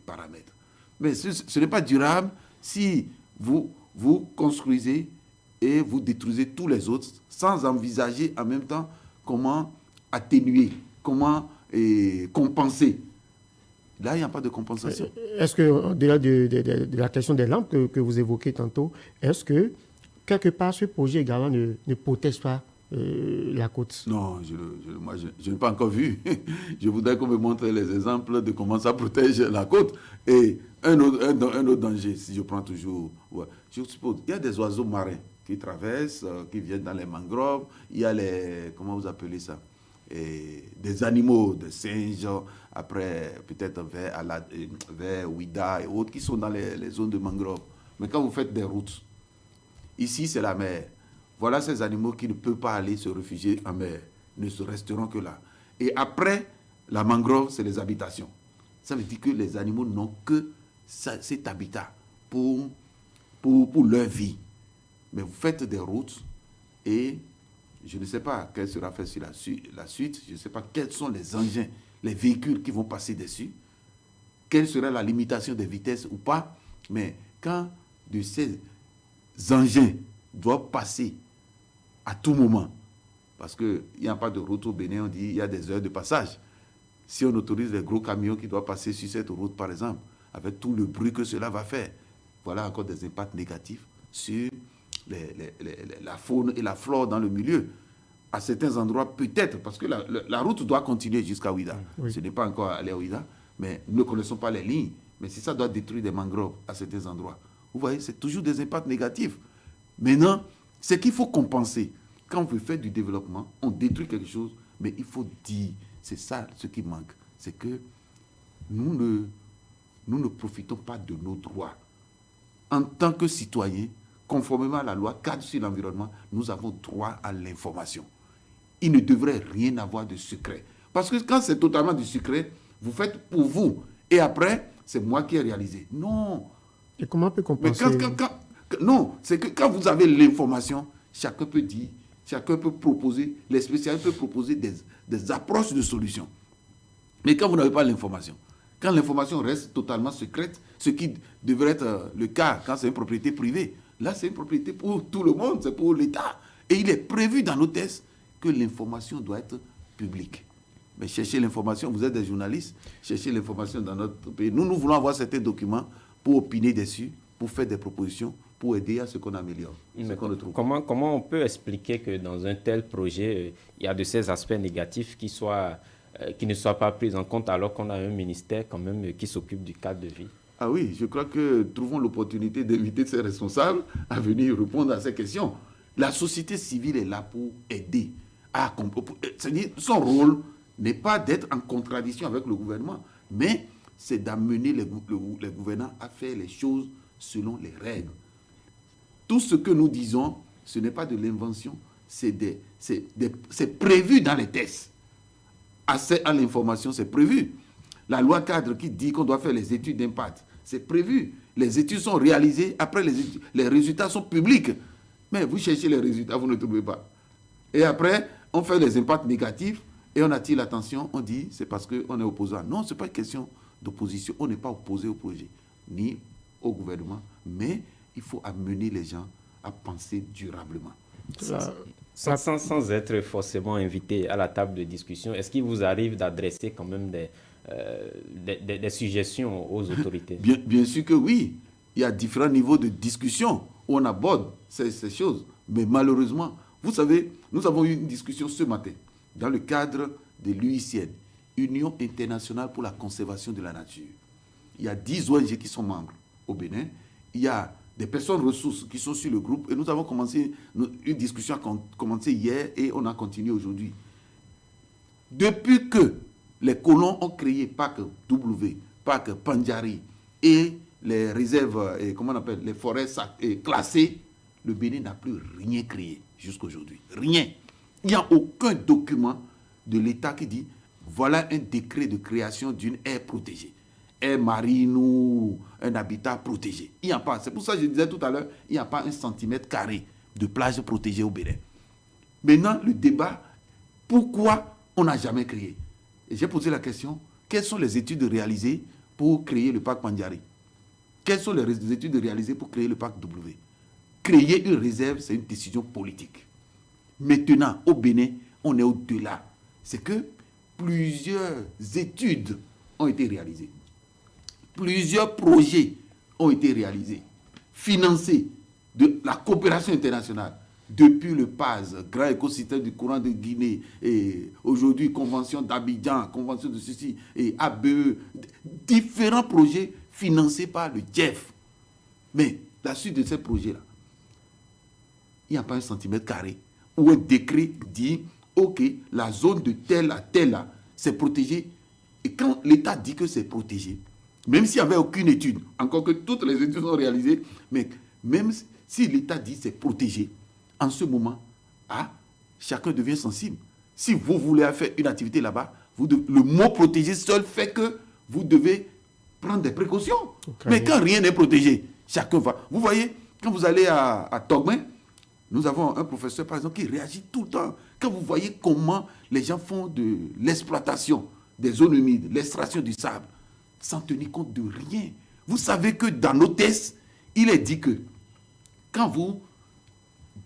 S2: paramètres. Mais ce n'est pas durable si vous construisez et vous détruisez tous les autres sans envisager en même temps comment atténuer, comment compenser. Là, il n'y a pas de compensation.
S1: Est-ce que, au-delà de la question des lampes que vous évoquez tantôt, est-ce que, quelque part, ce projet également ne protège pas la côte?
S2: Non, moi, je n'ai pas encore vu. Je voudrais qu'on me montre les exemples de comment ça protège la côte. Et un autre danger, si je prends toujours... Ouais, je suppose, il y a des oiseaux marins qui traversent, qui viennent dans les mangroves. Il y a comment vous appelez ça? Des animaux, des singes, après peut-être vers Ouida et autres, qui sont dans les zones de mangroves. Mais quand vous faites des routes, ici c'est la mer. Voilà ces animaux qui ne peuvent pas aller se réfugier en mer, ne se resteront que là. Et après, la mangrove, c'est les habitations. Ça veut dire que les animaux n'ont que cet habitat pour leur vie. Mais vous faites des routes et je ne sais pas quelle sera faite sur la suite, je ne sais pas quels sont les engins, les véhicules qui vont passer dessus, quelle sera la limitation des vitesses ou pas, mais quand de ces engins doivent passer à tout moment, parce qu'il n'y a pas de route au Bénin, on dit il y a des heures de passage. Si on autorise les gros camions qui doivent passer sur cette route, par exemple, avec tout le bruit que cela va faire, voilà encore des impacts négatifs sur la faune et la flore dans le milieu. À certains endroits, peut-être, parce que la route doit continuer jusqu'à Ouida. Oui. Ce n'est pas encore aller à Ouida, mais nous ne connaissons pas les lignes. Mais si ça doit détruire des mangroves à certains endroits, vous voyez, c'est toujours des impacts négatifs. Maintenant, c'est qu'il faut compenser. Quand on veut faire du développement, on détruit quelque chose, mais il faut dire, c'est ça ce qui manque. C'est que nous ne profitons pas de nos droits. En tant que citoyens, conformément à la loi cadre sur l'environnement, nous avons droit à l'information. Il ne devrait rien avoir de secret. Parce que quand c'est totalement du secret, vous faites pour vous. Et après, c'est moi qui ai réalisé. Non.
S1: Et comment on peut compenser?
S2: Non, c'est que quand vous avez l'information, chacun peut dire, chacun peut proposer, les spécialistes peuvent proposer des approches de solutions. Mais quand vous n'avez pas l'information, quand l'information reste totalement secrète, ce qui devrait être le cas quand c'est une propriété privée, là c'est une propriété pour tout le monde, c'est pour l'État. Et il est prévu dans nos tests que l'information doit être publique. Mais cherchez l'information, vous êtes des journalistes, cherchez l'information dans notre pays. Nous voulons avoir certains documents pour opiner dessus, pour faire des propositions, pour aider à ce qu'on améliore, ce qu'on retrouve.
S3: Comment on peut expliquer que dans un tel projet, il y a de ces aspects négatifs qui ne soient pas pris en compte alors qu'on a un ministère quand même qui s'occupe du cadre de vie?
S2: Ah oui, je crois que trouvons l'opportunité d'inviter ces responsables à venir répondre à ces questions. La société civile est là pour aider. C'est-à-dire, son rôle n'est pas d'être en contradiction avec le gouvernement, mais c'est d'amener les gouvernants à faire les choses selon les règles. Tout ce que nous disons, ce n'est pas de l'invention, c'est prévu dans les tests. Accès à l'information, c'est prévu. La loi cadre qui dit qu'on doit faire les études d'impact, c'est prévu. Les études sont réalisées, après les résultats sont publics. Mais vous cherchez les résultats, vous ne trouvez pas. Et après, on fait les impacts négatifs et on attire l'attention, on dit c'est parce qu'on est opposant. Non, ce n'est pas une question d'opposition. On n'est pas opposé au projet, ni au gouvernement, mais il faut amener les gens à penser durablement.
S3: Sans être forcément invité à la table de discussion, est-ce qu'il vous arrive d'adresser quand même des suggestions aux autorités?
S2: Bien sûr que oui. Il y a différents niveaux de discussion où on aborde ces choses. Mais malheureusement, vous savez, nous avons eu une discussion ce matin dans le cadre de l'UICN, Union internationale pour la conservation de la nature. Il y a 10 ONG qui sont membres au Bénin. Il y a des personnes ressources qui sont sur le groupe. Et nous avons commencé, une discussion a commencé hier et on a continué aujourd'hui. Depuis que les colons ont créé Parc W, Parc Pandjari et les réserves, les forêts classées, le Bénin n'a plus rien créé jusqu'à aujourd'hui. Rien. Il n'y a aucun document de l'État qui dit voilà un décret de création d'une aire protégée. Aire marine ou un habitat protégé. Il n'y a pas. C'est pour ça que je disais tout à l'heure, il n'y a pas 1 centimètre carré de plage protégée au Bénin. Maintenant, le débat, pourquoi on n'a jamais créé? Et j'ai posé la question, quelles sont les études réalisées pour créer le parc Pandjari? Quelles sont les études réalisées pour créer le parc W? Créer une réserve, c'est une décision politique. Maintenant, au Bénin, on est au-delà. C'est que plusieurs études ont été réalisées. Plusieurs projets ont été réalisés, financés de la coopération internationale, depuis le PAS, Grand écosystème du courant de Guinée, et aujourd'hui, Convention d'Abidjan, Convention de ceci, et ABE, différents projets financés par le GEF. Mais la suite de ces projets-là, il n'y a pas 1 centimètre carré où un décret dit, OK, la zone de telle à telle, c'est protégé. Et quand l'État dit que c'est protégé, même s'il n'y avait aucune étude, encore que toutes les études sont réalisées, mais même si l'État dit c'est protégé, en ce moment, chacun devient sensible. Si vous voulez faire une activité là-bas, le mot protégé seul fait que vous devez prendre des précautions. Okay. Mais quand rien n'est protégé, chacun va. Vous voyez, quand vous allez à Togmen, nous avons un professeur, par exemple, qui réagit tout le temps. Quand vous voyez comment les gens font de l'exploitation des zones humides, l'extraction du sable, sans tenir compte de rien. Vous savez que dans nos tests, il est dit que quand vous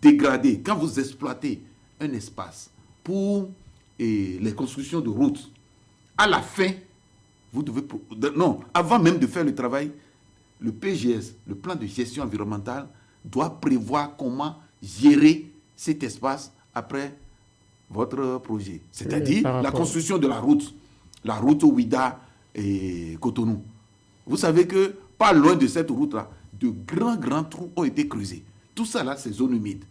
S2: dégradez, quand vous exploitez un espace pour les constructions de routes, à la fin, vous devez... Non, avant même de faire le travail, le PGS, le plan de gestion environnementale, doit prévoir comment gérer cet espace après votre projet. C'est-à-dire la construction de la route Ouida et Cotonou. Vous savez que, pas loin de cette route-là, de grands trous ont été creusés. Tout ça là, c'est zone humide.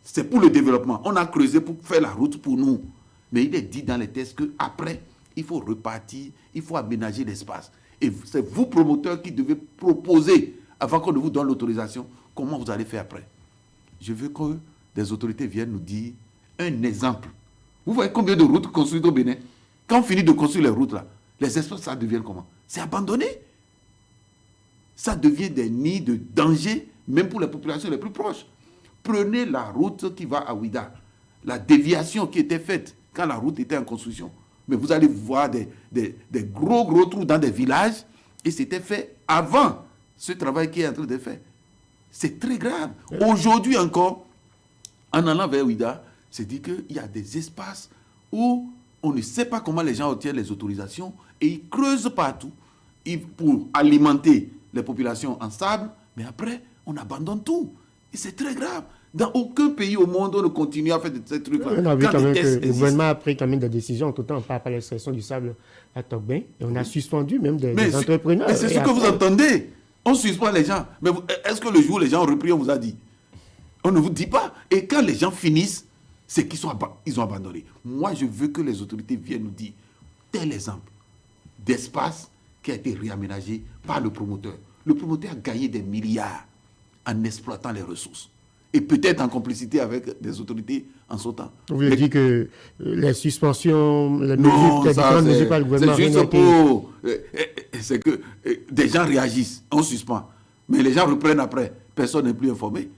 S2: C'est pour le développement. On a creusé pour faire la route pour nous. Mais il est dit dans les textes qu'après, il faut repartir, il faut aménager l'espace. Et c'est vous, promoteurs, qui devez proposer, avant qu'on ne vous donne l'autorisation, comment vous allez faire après. Je veux que des autorités viennent nous dire un exemple. Vous voyez combien de routes construites au Bénin? Quand on finit de construire les routes là, les espaces, ça devient comment? C'est abandonné. Ça devient des nids de danger, même pour les populations les plus proches. Prenez la route qui va à Ouida, la déviation qui était faite quand la route était en construction. Mais vous allez voir des gros trous dans des villages, et c'était fait avant ce travail qui est en train de faire. C'est très grave. Aujourd'hui encore, en allant vers Ouida, c'est dit qu'il y a des espaces où on ne sait pas comment les gens obtiennent les autorisations, et ils creusent partout pour alimenter les populations en sable, mais après, on abandonne tout. Et c'est très grave. Dans aucun pays au monde, on ne continue à faire de ces trucs-là.
S1: On a vu quand même que le gouvernement a pris quand même des décisions, tout le temps, par l'extraction du sable à Tokben, et on a suspendu même des entrepreneurs.
S2: Mais c'est ce que vous entendez. On suspend les gens. Mais est-ce que le jour où les gens ont repris, on vous a dit? On ne vous dit pas. Et quand les gens finissent, c'est qu'ils ont abandonné. Moi, je veux que les autorités viennent nous dire tel exemple d'espace qui a été réaménagé par le promoteur. Le promoteur a gagné des milliards en exploitant les ressources. Et peut-être en complicité avec des autorités en sautant.
S1: Vous voulez dire que les suspensions, les mesures par le gouvernement...
S2: C'est juste pour... C'est que des gens réagissent, on suspend. Mais les gens reprennent après. Personne n'est plus informé.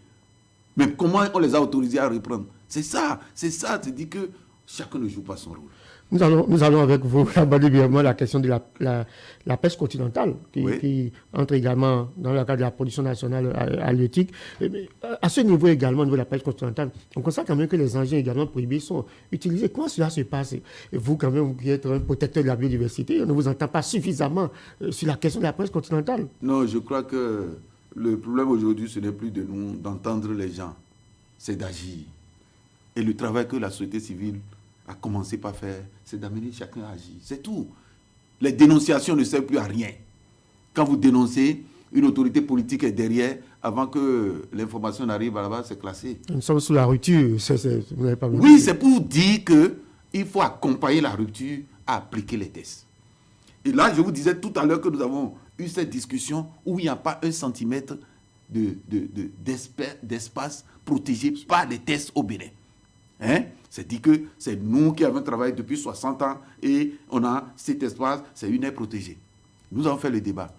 S2: Mais comment on les a autorisés à reprendre? C'est ça. C'est-à-dire que chacun ne joue pas son rôle.
S1: Nous allons avec vous aborder brièvement la question de la pêche continentale, qui entre également dans le cadre de la production nationale halieutique. À ce niveau également, au niveau de la pêche continentale, on constate quand même que les engins également prohibés sont utilisés. Comment cela se passe? Et vous, quand même, vous qui êtes un protecteur de la biodiversité, on ne vous entend pas suffisamment sur la question de la pêche continentale.
S2: Non, je crois que le problème aujourd'hui, ce n'est plus de nous d'entendre les gens, c'est d'agir. Et le travail que la société civile a commencé par faire, c'est d'amener chacun à agir. C'est tout. Les dénonciations ne servent plus à rien. Quand vous dénoncez, une autorité politique est derrière, avant que l'information n'arrive là-bas, c'est classé.
S1: Nous sommes sous la rupture. Vous n'avez pas
S2: oui, c'est pour dire qu'il faut accompagner la rupture à appliquer les tests. Et là, je vous disais tout à l'heure que nous avons eu cette discussion où il n'y a pas un centimètre d'espace protégé par les tests au Bénin. C'est dit que c'est nous qui avons travaillé depuis 60 ans et on a cet espace, c'est une aire protégée. Nous avons fait le débat.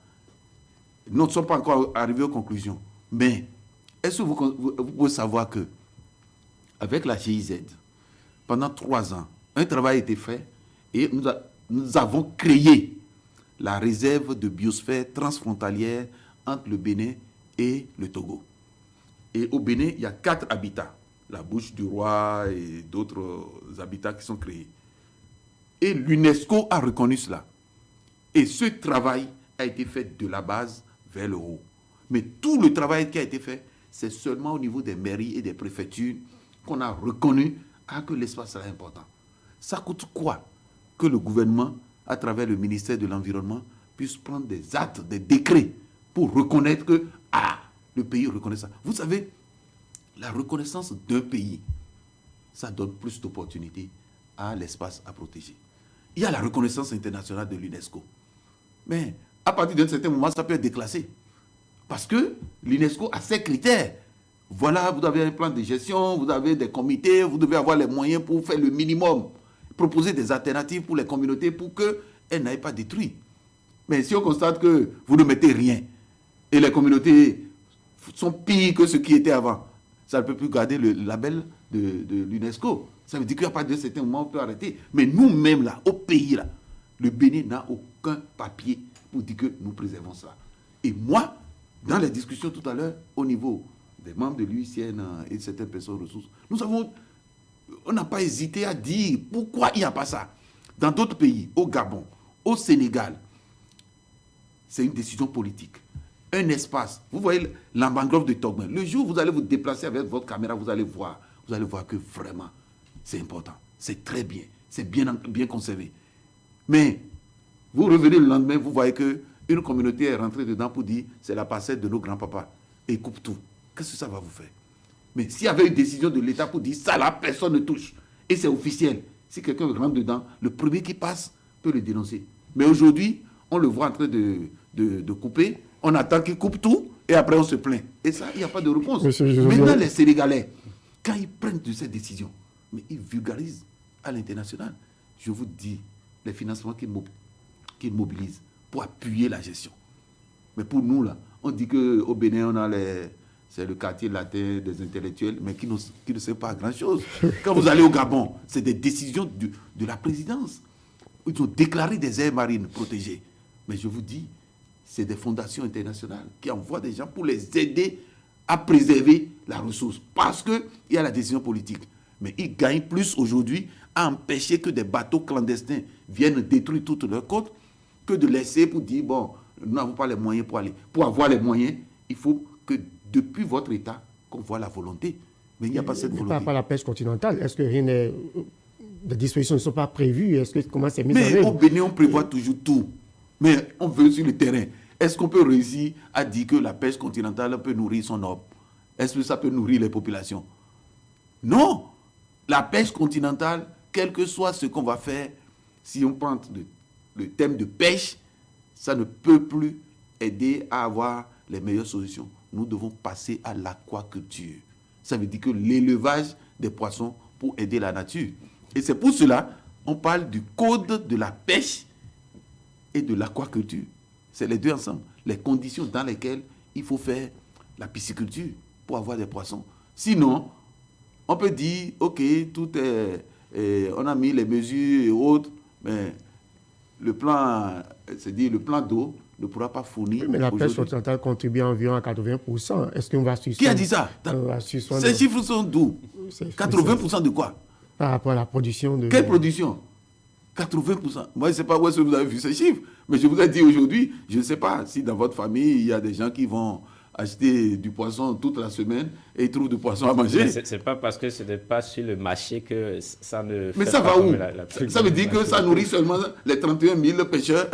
S2: Nous ne sommes pas encore arrivés aux conclusions. Mais est-ce que vous pouvez savoir que avec la GIZ, pendant 3 ans, un travail a été fait et nous avons créé la réserve de biosphère transfrontalière entre le Bénin et le Togo. Et au Bénin, il y a 4 habitats. La bouche du roi et d'autres habitats qui sont créés. Et l'UNESCO a reconnu cela. Et ce travail a été fait de la base vers le haut. Mais tout le travail qui a été fait, c'est seulement au niveau des mairies et des préfectures qu'on a reconnu que l'espace est important. Ça coûte quoi que le gouvernement, à travers le ministère de l'Environnement, puisse prendre des actes, des décrets pour reconnaître que le pays reconnaît ça. Vous savez, la reconnaissance d'un pays, ça donne plus d'opportunités à l'espace à protéger. Il y a la reconnaissance internationale de l'UNESCO. Mais à partir d'un certain moment, ça peut être déclassé. Parce que l'UNESCO a ses critères. Voilà, vous avez un plan de gestion, vous avez des comités, vous devez avoir les moyens pour faire le minimum. Proposer des alternatives pour les communautés pour qu'elles n'aillent pas détruire. Mais si on constate que vous ne mettez rien et les communautés sont pires que ce qui était avant, ça ne peut plus garder le label de l'UNESCO. Ça veut dire qu'il n'y a pas de certain moment où on peut arrêter. Mais nous-mêmes, là, au pays, là, le Bénin n'a aucun papier pour dire que nous préservons ça. Et moi, dans les discussions tout à l'heure, au niveau des membres de l'UICN et de certaines personnes ressources, on n'a pas hésité à dire pourquoi il n'y a pas ça. Dans d'autres pays, au Gabon, au Sénégal, c'est une décision politique. Un espace. Vous voyez la mangrove de Tokben. Le jour où vous allez vous déplacer avec votre caméra, vous allez voir que vraiment, c'est important. C'est très bien. C'est bien conservé. Mais vous revenez le lendemain, vous voyez qu'une communauté est rentrée dedans pour dire c'est la parcelle de nos grands-papas. Et coupe tout. Qu'est-ce que ça va vous faire? Mais s'il y avait une décision de l'État pour dire ça là, personne ne touche, et c'est officiel, si quelqu'un rentre dedans, le premier qui passe peut le dénoncer. Mais aujourd'hui, on le voit en train de couper, on attend qu'il coupe tout, et après on se plaint. Et ça, il n'y a pas de réponse. Maintenant, les Sénégalais, quand ils prennent de cette décision, mais ils vulgarisent à l'international. Je vous dis, les financements qu'ils mobilisent pour appuyer la gestion. Mais pour nous, là, on dit qu'au Bénin, on a c'est le quartier latin des intellectuels, mais qui ne sait pas grand-chose. Quand vous allez au Gabon, c'est des décisions de la présidence. Ils ont déclaré des aires marines protégées. Mais je vous dis, c'est des fondations internationales qui envoient des gens pour les aider à préserver la ressource. Parce qu'il y a la décision politique. Mais ils gagnent plus aujourd'hui à empêcher que des bateaux clandestins viennent détruire toutes leurs côtes que de laisser pour dire, bon, nous n'avons pas les moyens pour aller. Pour avoir les moyens, il faut que depuis votre État, qu'on voit la volonté. Mais il n'y a pas cette volonté.
S1: Par rapport à la pêche continentale, est-ce que rien n'est... Les dispositions ne sont pas prévues? Est-ce que comment c'est mis en œuvre?
S2: Mais au Bénin, on prévoit toujours tout. Mais on veut sur le terrain. Est-ce qu'on peut réussir à dire que la pêche continentale peut nourrir son homme? Est-ce que ça peut nourrir les populations? Non. La pêche continentale, quel que soit ce qu'on va faire, si on prend le thème de pêche, ça ne peut plus aider à avoir les meilleures solutions. Nous devons passer à l'aquaculture. Ça veut dire que l'élevage des poissons pour aider la nature. Et c'est pour cela qu'on parle du code de la pêche et de l'aquaculture. C'est les deux ensemble. Les conditions dans lesquelles il faut faire la pisciculture pour avoir des poissons. Sinon, on peut dire, ok, tout est, on a mis les mesures et autres, mais le plan d'eau ne pourra pas fournir.
S1: Mais la pêche continentale contribue environ à 80%. Est-ce qu'on va suivre?
S2: Qui a dit ça? Ces chiffres sont d'où? 80% de quoi?
S1: Par rapport à la production de...
S2: Quelle production? 80%. Moi, je ne sais pas où est-ce que vous avez vu ces chiffres, mais je vous ai dit aujourd'hui, je ne sais pas si dans votre famille, il y a des gens qui vont acheter du poisson toute la semaine et ils trouvent du poisson à manger.
S3: Ce n'est pas parce que ce n'est pas sur le marché que ça ne...
S2: Mais ça va où? Ça veut dire que ça nourrit seulement les 31 000 pêcheurs.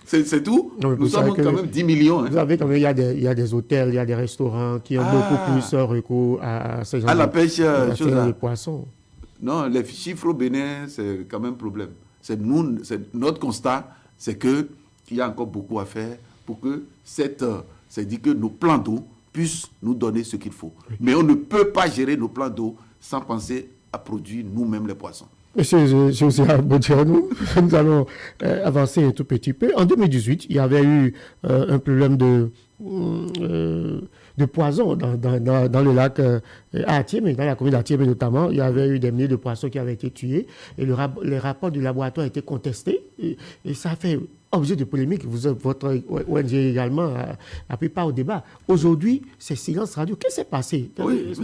S2: C'est tout. Non, nous sommes quand même 10 millions. Hein.
S1: Vous savez, il y a des hôtels, il y a des restaurants qui ont beaucoup plus recours à ces gens
S2: à la pêche
S1: de poissons.
S2: Non, les chiffres au Bénin, c'est quand même un problème. Notre constat, c'est qu'il y a encore beaucoup à faire pour que c'est-à-dire que nos plans d'eau puissent nous donner ce qu'il faut. Oui. Mais on ne peut pas gérer nos plans d'eau sans penser à produire nous-mêmes les poissons.
S1: Monsieur José Bodjernou, nous allons avancer un tout petit peu. En 2018, il y avait eu un problème de poison dans le lac Atiémé, dans la commune d'Atiémé notamment. Il y avait eu des milliers de poissons qui avaient été tués et les rapports du laboratoire étaient contestés et ça a fait objet de polémique. Votre ONG également a pris part au débat. Aujourd'hui, c'est silence radio. qu'est-ce qui s'est passé?
S2: Oui,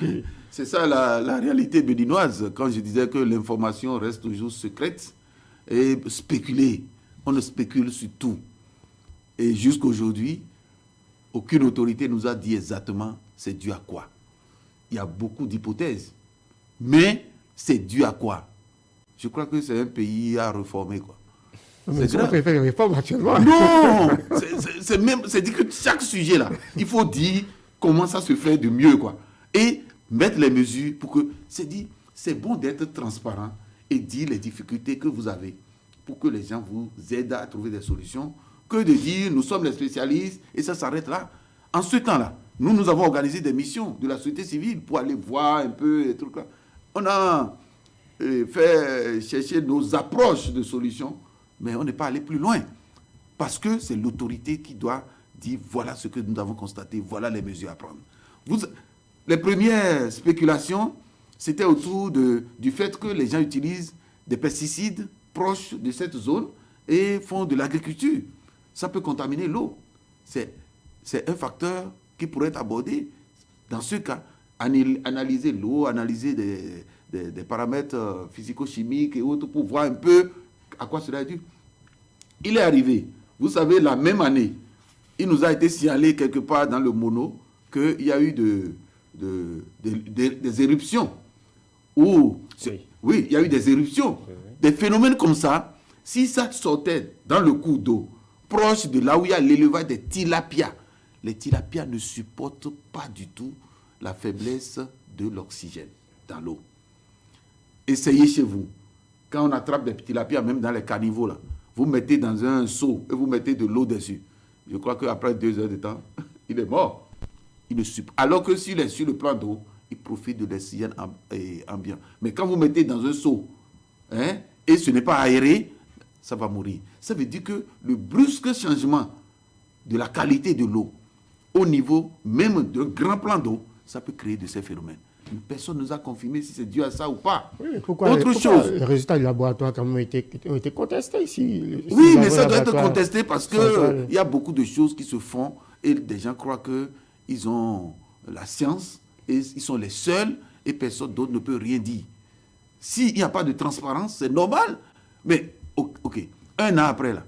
S2: c'est ça la réalité béninoise. Quand je disais que l'information reste toujours secrète et spéculer, on ne spécule sur tout. Et jusqu'aujourd'hui, aucune autorité nous a dit exactement c'est dû à quoi. Il y a beaucoup d'hypothèses. Mais c'est dû à quoi? Je crois que c'est un pays à réformer, quoi.
S1: Mais c'est grave. Faire une réforme actuellement.
S2: Non, c'est dit que chaque sujet là, il faut dire comment ça se fait de mieux, quoi. Et mettre les mesures pour que c'est bon d'être transparent et dire les difficultés que vous avez pour que les gens vous aident à trouver des solutions, que de dire nous sommes les spécialistes et ça s'arrête là. En ce temps-là, nous avons organisé des missions de la société civile pour aller voir un peu les trucs là. On a fait chercher nos approches de solutions, mais on n'est pas allé plus loin. Parce que c'est l'autorité qui doit dire voilà ce que nous avons constaté, voilà les mesures à prendre. Les premières spéculations, c'était autour du fait que les gens utilisent des pesticides proches de cette zone et font de l'agriculture. Ça peut contaminer l'eau. C'est un facteur qui pourrait être abordé. Dans ce cas, analyser l'eau, analyser des paramètres physico-chimiques et autres pour voir un peu à quoi cela est dû. Il est arrivé, vous savez, la même année, il nous a été signalé quelque part dans le Mono qu'il y a eu des éruptions. Oui, il y a eu des éruptions. Oui. Des phénomènes comme ça, si ça sortait dans le cours d'eau, proche de là où il y a l'élevage des tilapias, les tilapias ne supportent pas du tout la faiblesse de l'oxygène dans l'eau. Essayez chez vous. Quand on attrape des tilapias, même dans les caniveaux, là, vous mettez dans un seau et vous mettez de l'eau dessus. Je crois qu'après 2 heures de temps, il est mort. Il ne supporte. Alors que s'il est sur le plan d'eau, il profite de l'oxygène ambiant. Mais quand vous mettez dans un seau, et ce n'est pas aéré, ça va mourir. Ça veut dire que le brusque changement de la qualité de l'eau au niveau même d'un grand plan d'eau, ça peut créer de ces phénomènes. Personne ne nous a confirmé si c'est dû à ça ou pas.
S1: Oui, pourquoi les résultats du laboratoire quand même ont été contestés ici.
S2: Oui, mais ça doit être contesté parce qu'il y a beaucoup de choses qui se font et des gens croient qu'ils ont la science et ils sont les seuls et personne d'autre ne peut rien dire. S'il n'y a pas de transparence, c'est normal. Mais, ok, 1 an après, là,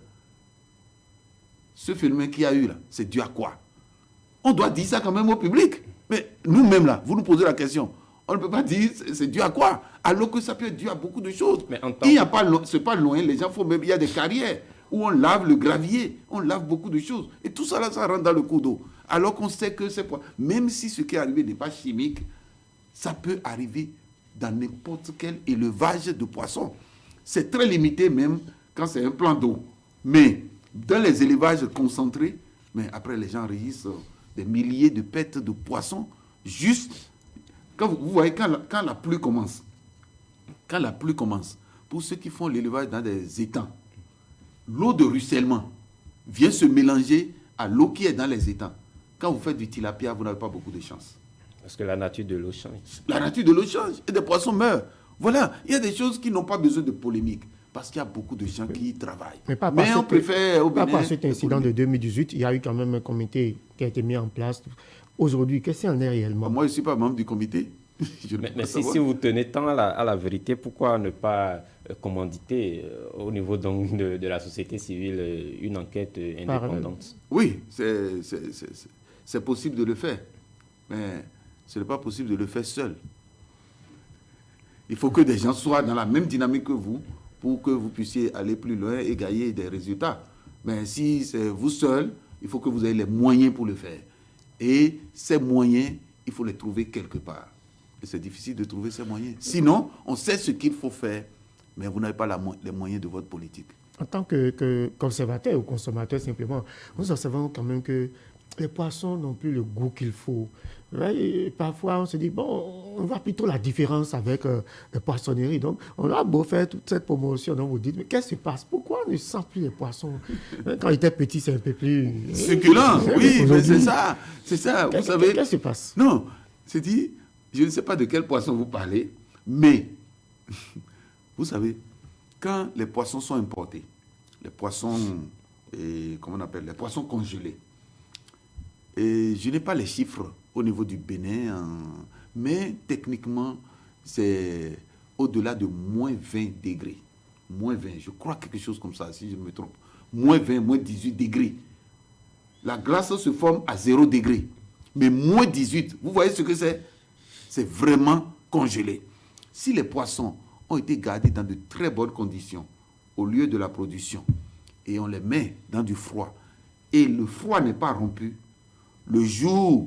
S2: ce phénomène qu'il y a eu, là, c'est dû à quoi? On doit dire ça quand même au public. Mais nous-mêmes, là, vous nous posez la question. On ne peut pas dire c'est dû à quoi? Alors que ça peut être dû à beaucoup de choses. Il n'y a pas, c'est pas loin, les gens font même, il y a des carrières où on lave le gravier, on lave beaucoup de choses. Et tout ça, là, ça rentre dans le cours d'eau. Alors qu'on sait que c'est pas... Même si ce qui est arrivé n'est pas chimique, ça peut arriver dans n'importe quel élevage de poissons. C'est très limité même quand c'est un plan d'eau. Mais dans les élevages concentrés, mais après les gens enregistrent des milliers de pêtes de poissons, juste quand vous voyez quand la pluie commence. Quand la pluie commence, pour ceux qui font l'élevage dans des étangs, l'eau de ruissellement vient se mélanger à l'eau qui est dans les étangs. Quand vous faites du tilapia, vous n'avez pas beaucoup de chance.
S3: Parce que la nature de l'eau change.
S2: La nature de l'eau change et des poissons meurent. Voilà, il y a des choses qui n'ont pas besoin de polémique. Parce qu'il y a beaucoup de gens qui y travaillent.
S1: Mais on préfère au Bénin... Pas par cet incident de 2018, il y a eu quand même un comité qui a été mis en place. Aujourd'hui, qu'est-ce qu'il y en est réellement?
S2: Moi, je ne suis pas membre du comité.
S3: Mais si vous tenez tant à la vérité, pourquoi ne pas commanditer au niveau donc de la société civile une enquête indépendante?
S2: Oui, c'est possible de le faire. Mais ce n'est pas possible de le faire seul. Il faut que des gens soient dans la même dynamique que vous pour que vous puissiez aller plus loin et gagner des résultats. Mais si c'est vous seul, il faut que vous ayez les moyens pour le faire. Et ces moyens, il faut les trouver quelque part. Et c'est difficile de trouver ces moyens. Sinon, on sait ce qu'il faut faire, mais vous n'avez pas les moyens de votre politique.
S1: En tant que conservateur ou consommateur simplement, nous observons quand même que les poissons n'ont plus le goût qu'il faut. Et parfois, on se dit, bon, on voit plutôt la différence avec les poissonneries. Donc, on a beau faire toute cette promotion, donc vous dites, mais qu'est-ce qui se passe? Pourquoi on ne sent plus les poissons? Quand ils étaient petits, c'est un peu plus...
S2: succulent, oui, mais c'est ça. C'est ça, vous savez.
S1: Qu'est-ce qui se passe?
S2: Non, c'est dit, je ne sais pas de quel poisson vous parlez, mais, vous savez, quand les poissons sont importés, les poissons, comment on appelle, les poissons congelés, et je n'ai pas les chiffres au niveau du Bénin, mais techniquement, c'est au-delà de moins 20 degrés. Moins 20, je crois quelque chose comme ça, si je ne me trompe. Moins 20, moins 18 degrés. La glace se forme à 0 degré. Mais moins 18, vous voyez ce que c'est? C'est vraiment congelé. Si les poissons ont été gardés dans de très bonnes conditions, au lieu de la production, et on les met dans du froid, et le froid n'est pas rompu, le jour,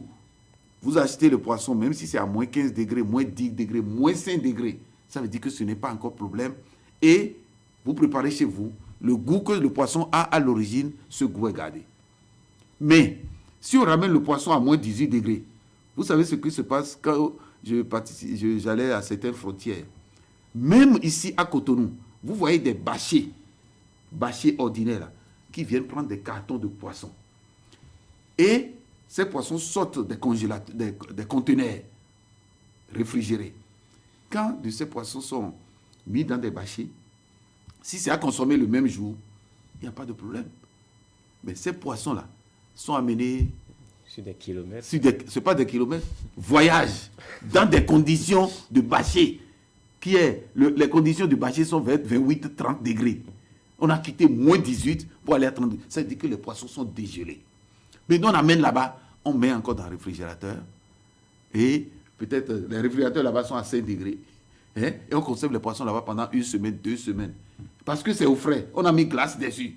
S2: vous achetez le poisson, même si c'est à moins 15 degrés, moins 10 degrés, moins 5 degrés, ça veut dire que ce n'est pas encore problème. Et vous préparez chez vous, le goût que le poisson a à l'origine, ce goût est gardé. Mais, si on ramène le poisson à moins 18 degrés, vous savez ce qui se passe quand j'allais à certaines frontières. Même ici à Cotonou, vous voyez des bâchers ordinaires, là, qui viennent prendre des cartons de poissons. Et ces poissons sortent des congélateurs, des conteneurs réfrigérés. Quand de ces poissons sont mis dans des bâchers, si c'est à consommer le même jour, il n'y a pas de problème. Mais ces poissons-là sont amenés
S3: sur des kilomètres.
S2: Ce n'est pas des kilomètres, voyagent dans des conditions de bâcher. Les conditions de bâcher sont 28, 30 degrés. On a quitté moins 18 pour aller à 30 degrés. Ça veut dire que les poissons sont dégelés. Mais nous, on amène là-bas, on met encore dans le réfrigérateur. Et peut-être les réfrigérateurs là-bas sont à 5 degrés. Et on conserve les poissons là-bas pendant 1 semaine, 2 semaines. Parce que c'est au frais. On a mis glace dessus.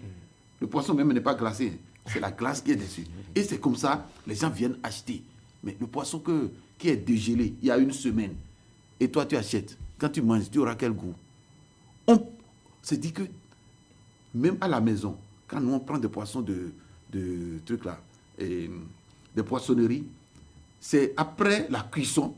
S2: Le poisson même n'est pas glacé. C'est la glace qui est dessus. Et c'est comme ça, les gens viennent acheter. Mais le poisson qui est dégelé il y a une semaine, et toi tu achètes, quand tu manges, tu auras quel goût? On se dit que même à la maison, quand nous on prend des poissons de trucs là, et des poissonneries, c'est après la cuisson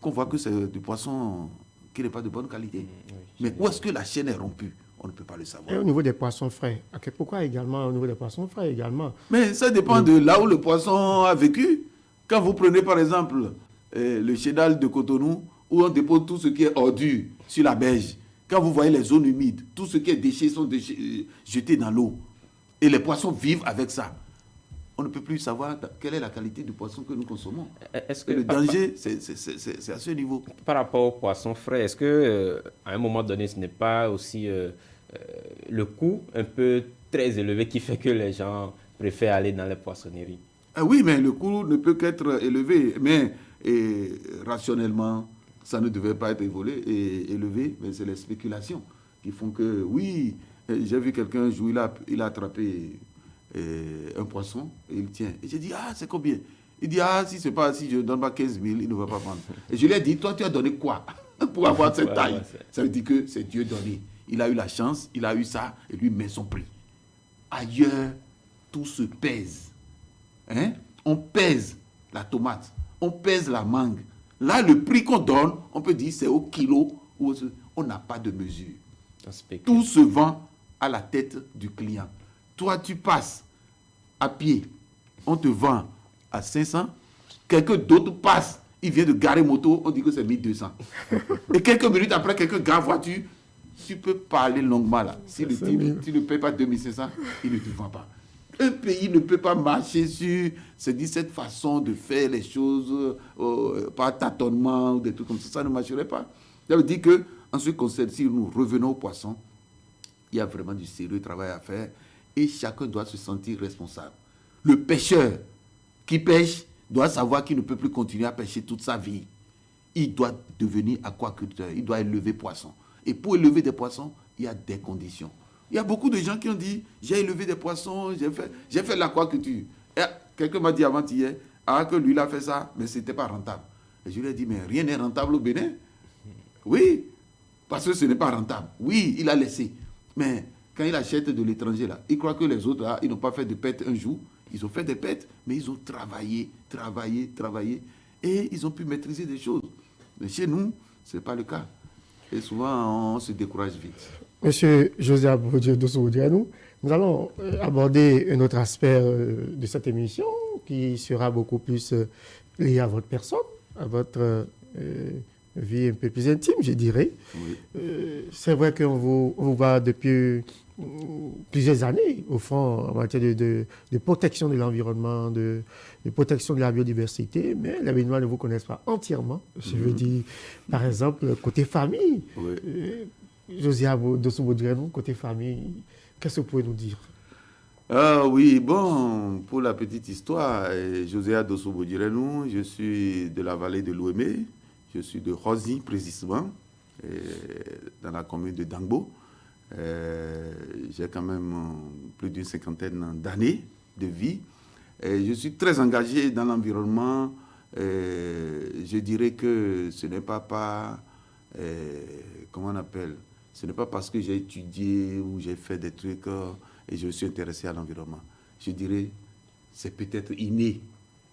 S2: qu'on voit que c'est du poisson qui n'est pas de bonne qualité. Oui, mais où est-ce que la chaîne est rompue? On ne peut pas le savoir.
S1: Et au niveau des poissons frais, pourquoi également au niveau des poissons frais également?
S2: Mais ça dépend de là où le poisson a vécu. Quand vous prenez par exemple le chédal de Cotonou, où on dépose tout ce qui est ordure sur la berge, quand vous voyez les zones humides, tout ce qui est déchets sont jetés dans l'eau. Et les poissons vivent avec ça. On ne peut plus savoir quelle est la qualité du poisson que nous consommons. Est-ce que le danger, c'est à ce niveau.
S3: Par rapport aux poissons frais, est-ce que à un moment donné, ce n'est pas aussi le coût un peu très élevé qui fait que les gens préfèrent aller dans les poissonneries?
S2: Oui, mais le coût ne peut qu'être élevé. Mais rationnellement, ça ne devait pas être élevé, mais c'est les spéculations qui font que, oui, j'ai vu quelqu'un un jour, il a attrapé un poisson et il tient. Et j'ai dit, c'est combien? Il dit, si je ne donne pas 15 000, il ne va pas prendre. Et je lui ai dit, toi, tu as donné quoi pour avoir cette taille? Ça veut dire que c'est Dieu donné. Il a eu la chance, il a eu ça, et lui met son prix. Ailleurs, tout se pèse. On pèse la tomate, on pèse la mangue. Là, le prix qu'on donne, on peut dire c'est au kilo. On n'a pas de mesure. Tout se vend à la tête du client. Toi, tu passes à pied, on te vend à 500. Quelqu'un d'autre passe, il vient de garer moto, on dit que c'est 1200. Et quelques minutes après, quelqu'un gare voiture, tu peux parler longuement là. Si le type, tu ne payes pas 2500, il ne te vend pas. Un pays ne peut pas marcher sur cette façon de faire les choses par tâtonnement ou des trucs comme ça. Ça ne marcherait pas. Ça veut dire qu'en ce qui concerne, si nous revenons au poisson, il y a vraiment du sérieux travail à faire et chacun doit se sentir responsable. Le pêcheur qui pêche doit savoir qu'il ne peut plus continuer à pêcher toute sa vie. Il doit devenir aquaculteur, il doit élever poissons. Et pour élever des poissons, il y a des conditions. Il y a beaucoup de gens qui ont dit, j'ai élevé des poissons, j'ai fait l'aquaculture. Et quelqu'un m'a dit avant-hier, que lui, il a fait ça, mais ce n'était pas rentable. Et je lui ai dit, mais rien n'est rentable au Bénin. Oui, parce que ce n'est pas rentable. Oui, il a laissé. Mais quand il achète de l'étranger, là, il croit que les autres, là, ils n'ont pas fait de pète un jour. Ils ont fait des pètes, mais ils ont travaillé. Et ils ont pu maîtriser des choses. Mais chez nous, ce n'est pas le cas. Et souvent, on se décourage vite.
S1: Monsieur José Dossou Bodirenou, nous allons aborder un autre aspect de cette émission qui sera beaucoup plus lié à votre personne, à votre vie un peu plus intime, je dirais. Oui. C'est vrai qu'on vous voit depuis plusieurs années, au fond, en matière de protection de l'environnement, de protection de la biodiversité, mais les Béninois ne vous connaissent pas entièrement. Je veux dire, par exemple, côté famille. Oui. José Dossou Bodirenou, côté famille, qu'est-ce que vous pouvez nous dire?
S2: Oui, bon, pour la petite histoire, José Dossou Bodirenou, je suis de la vallée de l'Ouémé, je suis de Rosi précisément, dans la commune de Dangbo. J'ai quand même plus d'une cinquantaine d'années de vie. Je suis très engagé dans l'environnement. Je dirais que ce n'est pas comment on appelle, ce n'est pas parce que j'ai étudié ou j'ai fait des trucs et je suis intéressé à l'environnement. Je dirais, c'est peut-être inné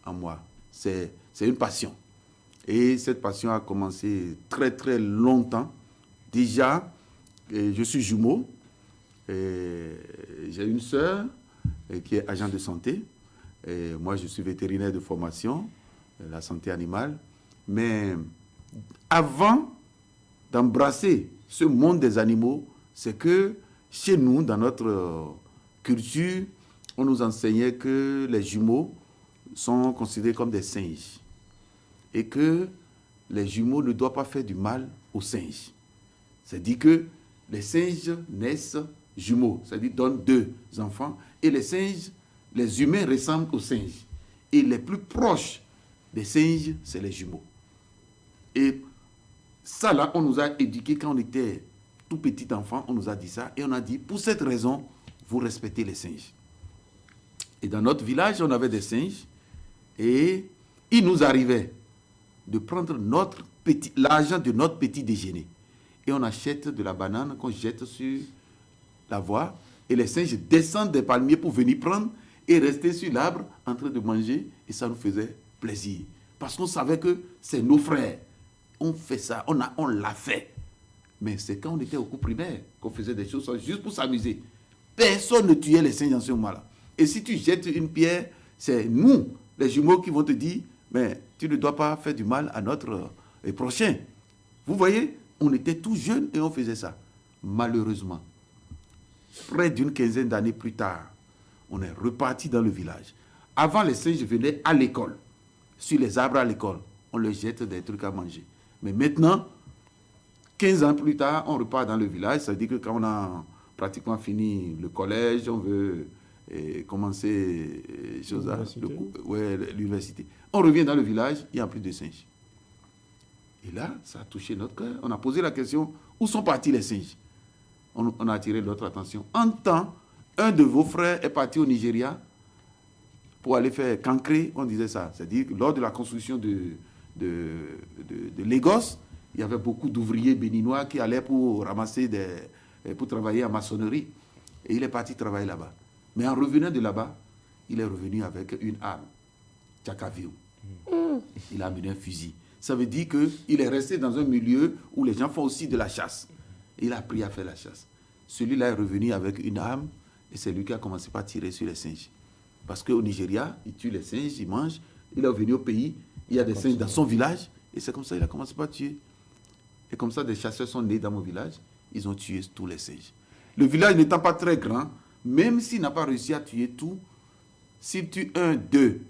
S2: en moi. C'est une passion. Et cette passion a commencé très très longtemps. Déjà, je suis jumeau. J'ai une sœur qui est agent de santé. Et moi, je suis vétérinaire de formation, la santé animale. Mais avant d'embrasser ce monde des animaux, c'est que chez nous, dans notre culture, on nous enseignait que les jumeaux sont considérés comme des singes et que les jumeaux ne doivent pas faire du mal aux singes. C'est-à-dire que les singes naissent jumeaux, c'est-à-dire donnent 2 enfants, et les singes, les humains ressemblent aux singes. Et les plus proches des singes, c'est les jumeaux. Et ça, là, on nous a éduqués quand on était tout petit enfant, on nous a dit ça, et on a dit, pour cette raison, vous respectez les singes. Et dans notre village, on avait des singes, et il nous arrivait de prendre l'argent de notre petit déjeuner. Et on achète de la banane qu'on jette sur la voie. Et les singes descendent des palmiers pour venir prendre et rester sur l'arbre en train de manger. Et ça nous faisait plaisir. Parce qu'on savait que c'est nos frères. On fait ça, on l'a fait. Mais c'est quand on était au cours primaire qu'on faisait des choses juste pour s'amuser. Personne ne tuait les singes dans ce moment-là. Et si tu jettes une pierre, c'est nous, les jumeaux, qui vont te dire, mais tu ne dois pas faire du mal à notre prochain. Vous voyez, on était tous jeunes et on faisait ça. Malheureusement, près d'une quinzaine d'années plus tard, on est reparti dans le village. Avant, les singes venaient à l'école. Sur les arbres à l'école, on leur jette des trucs à manger. Mais maintenant, 15 ans plus tard, on repart dans le village. Ça veut dire que quand on a pratiquement fini le collège, on veut commencer l'université. On revient dans le village, il n'y a plus de singes. Et là, ça a touché notre cœur. On a posé la question, où sont partis les singes? On a attiré notre attention. En temps, un de vos frères est parti au Nigeria pour aller faire cancré, on disait ça. C'est-à-dire que lors de la construction de Lagos, il y avait beaucoup d'ouvriers béninois qui allaient pour ramasser pour travailler en maçonnerie. Et il est parti travailler là-bas. Mais en revenant de là-bas, il est revenu avec une arme, Tchakaviou. Il a amené un fusil. Ça veut dire qu'il est resté dans un milieu où les gens font aussi de la chasse. Et il a appris à faire la chasse. Celui-là est revenu avec une arme et c'est lui qui a commencé par tirer sur les singes. Parce qu'au Nigeria, il tue les singes, il mange. Il est revenu au pays, il y a des singes dans son village et c'est comme ça qu'il a commencé par tuer. Et comme ça, des chasseurs sont nés dans mon village, ils ont tué tous les singes. Le village n'étant pas très grand, même s'il n'a pas réussi à tuer tout, s'il tue un, deux,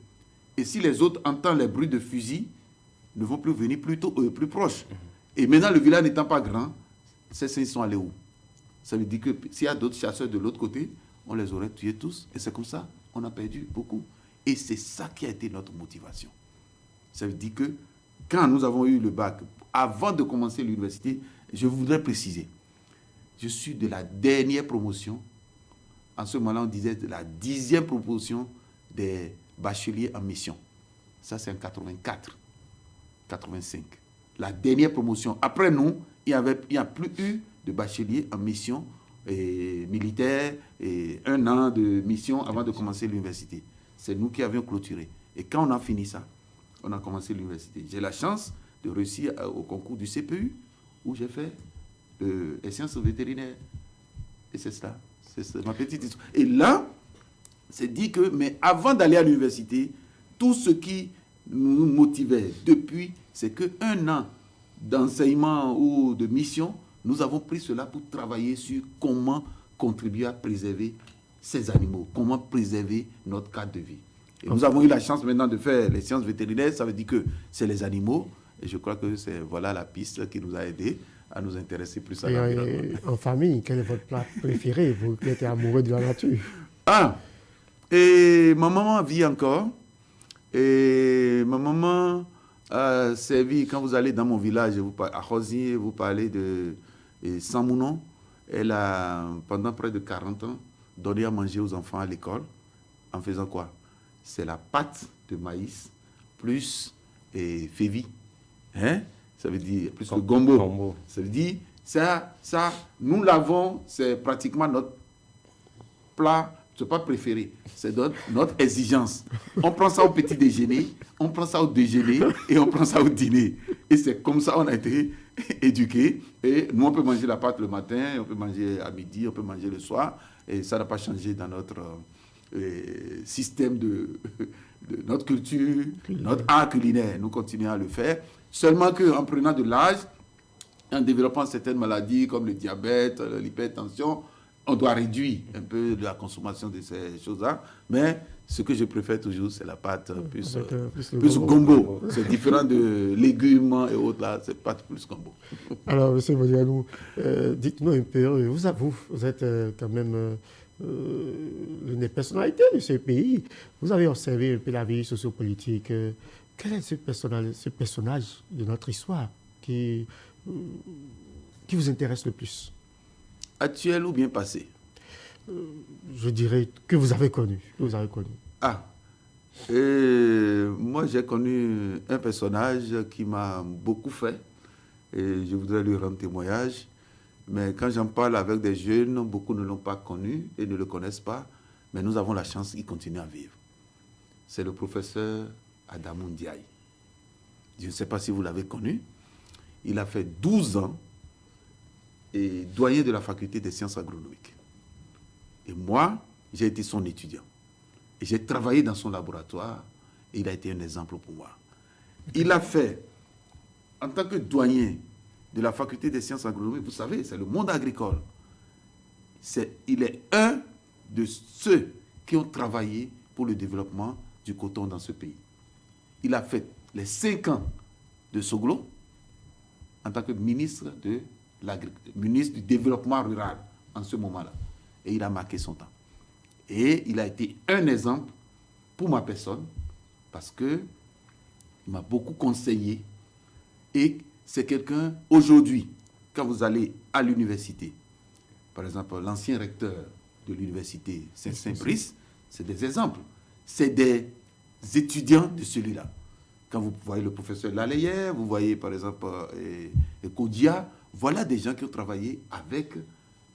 S2: et si les autres entendent les bruits de fusil, ne vont plus venir plus proches. Et maintenant, le village n'étant pas grand, ces singes sont allés où? Ça veut dire que s'il y a d'autres chasseurs de l'autre côté, on les aurait tués tous. Et c'est comme ça, on a perdu beaucoup. Et c'est ça qui a été notre motivation. Ça veut dire que quand nous avons eu le bac, avant de commencer l'université, je voudrais préciser, je suis de la dernière promotion. En ce moment-là, on disait de la 10e promotion des bacheliers en mission. Ça, c'est en 84, 85. La dernière promotion. Après nous, il n'y a plus eu de bacheliers en mission militaire et 1 an de mission avant de commencer l'université. C'est nous qui avions clôturé. Et quand on a fini ça, on a commencé l'université. J'ai la chance de réussir au concours du CPU où j'ai fait les sciences vétérinaires. Et c'est ça. C'est ma petite histoire. Et là, c'est dit que, mais avant d'aller à l'université, tout ce qui nous motivait depuis, c'est qu'un an d'enseignement ou de mission, nous avons pris cela pour travailler sur comment contribuer à préserver ces animaux, comment préserver notre cadre de vie. Et nous avons eu la chance maintenant de faire les sciences vétérinaires, ça veut dire que c'est les animaux, et je crois que c'est voilà la piste qui nous a aidés à nous intéresser plus à l'environnement.
S1: En famille, quel est votre plat préféré, vous qui êtes amoureux de la nature?
S2: Et ma maman vit encore, et ma maman a servi, quand vous allez dans mon village, à Rosier, vous parlez de Samounon, elle a, pendant près de 40 ans, donné à manger aux enfants à l'école, en faisant quoi? C'est la pâte de maïs, plus févi. Hein? Ça veut dire plus le gombo. Ça veut dire, ça, nous l'avons, c'est pratiquement notre plat, ce n'est pas préféré, c'est notre exigence. On prend ça au petit déjeuner, on prend ça au déjeuner et on prend ça au dîner. Et c'est comme ça qu'on a été éduqués. Et nous, on peut manger la pâte le matin, on peut manger à midi, on peut manger le soir. Et ça n'a pas changé dans notre système de notre culture, notre art culinaire. Nous continuons à le faire. Seulement qu'en prenant de l'âge, en développant certaines maladies comme le diabète, l'hypertension, on doit réduire un peu la consommation de ces choses-là. Mais ce que je préfère toujours, c'est la pâte plus gombo. C'est différent de légumes et autres, là, c'est pâte plus gombo.
S1: Alors, M. Bodianou, dites-nous un peu, vous êtes quand même l'une des personnalités de ce pays. Vous avez observé un peu la vie sociopolitique. Quel est ce personnage de notre histoire qui vous intéresse le plus?
S2: Actuel ou bien passé?
S1: Je dirais que vous avez connu.
S2: Et moi, j'ai connu un personnage qui m'a beaucoup fait et je voudrais lui rendre témoignage. Mais quand j'en parle avec des jeunes, beaucoup ne l'ont pas connu et ne le connaissent pas. Mais nous avons la chance qu'il continue à vivre. C'est le professeur Adamou Ndiaye. Je ne sais pas si vous l'avez connu. Il a fait 12 ans et doyen de la faculté des sciences agronomiques. Et moi, j'ai été son étudiant. Et j'ai travaillé dans son laboratoire et il a été un exemple pour moi. Il a fait, en tant que doyen de la faculté des sciences agronomiques, vous savez, c'est le monde agricole. Il est un de ceux qui ont travaillé pour le développement du coton dans ce pays. Il a fait les 5 ans de Soglo en tant que ministre du développement rural en ce moment-là. Et il a marqué son temps. Et il a été un exemple pour ma personne parce qu'il m'a beaucoup conseillé. Et c'est quelqu'un, aujourd'hui, quand vous allez à l'université, par exemple, l'ancien recteur de l'université Saint-Brice, c'est des exemples. C'est des étudiants de celui-là. Quand vous voyez le professeur Lalayer, vous voyez par exemple Kodia, voilà des gens qui ont travaillé avec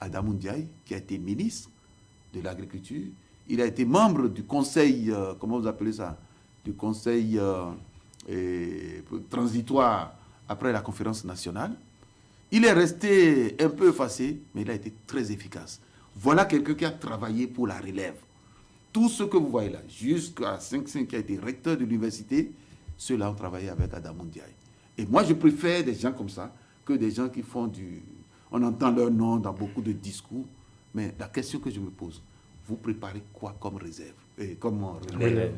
S2: Adamou Ndiaye, qui a été ministre de l'Agriculture. Il a été membre du conseil, comment vous appelez ça, du conseil transitoire après la conférence nationale. Il est resté un peu effacé, mais il a été très efficace. Voilà quelqu'un qui a travaillé pour la relève. Tout ce que vous voyez là, jusqu'à 5 qui a été recteur de l'université, ceux-là ont travaillé avec Adamou Ndiaye. Et moi, je préfère des gens comme ça que des gens qui font du... On entend leur nom dans beaucoup de discours, mais la question que je me pose, vous préparez quoi comme réserve comme relève.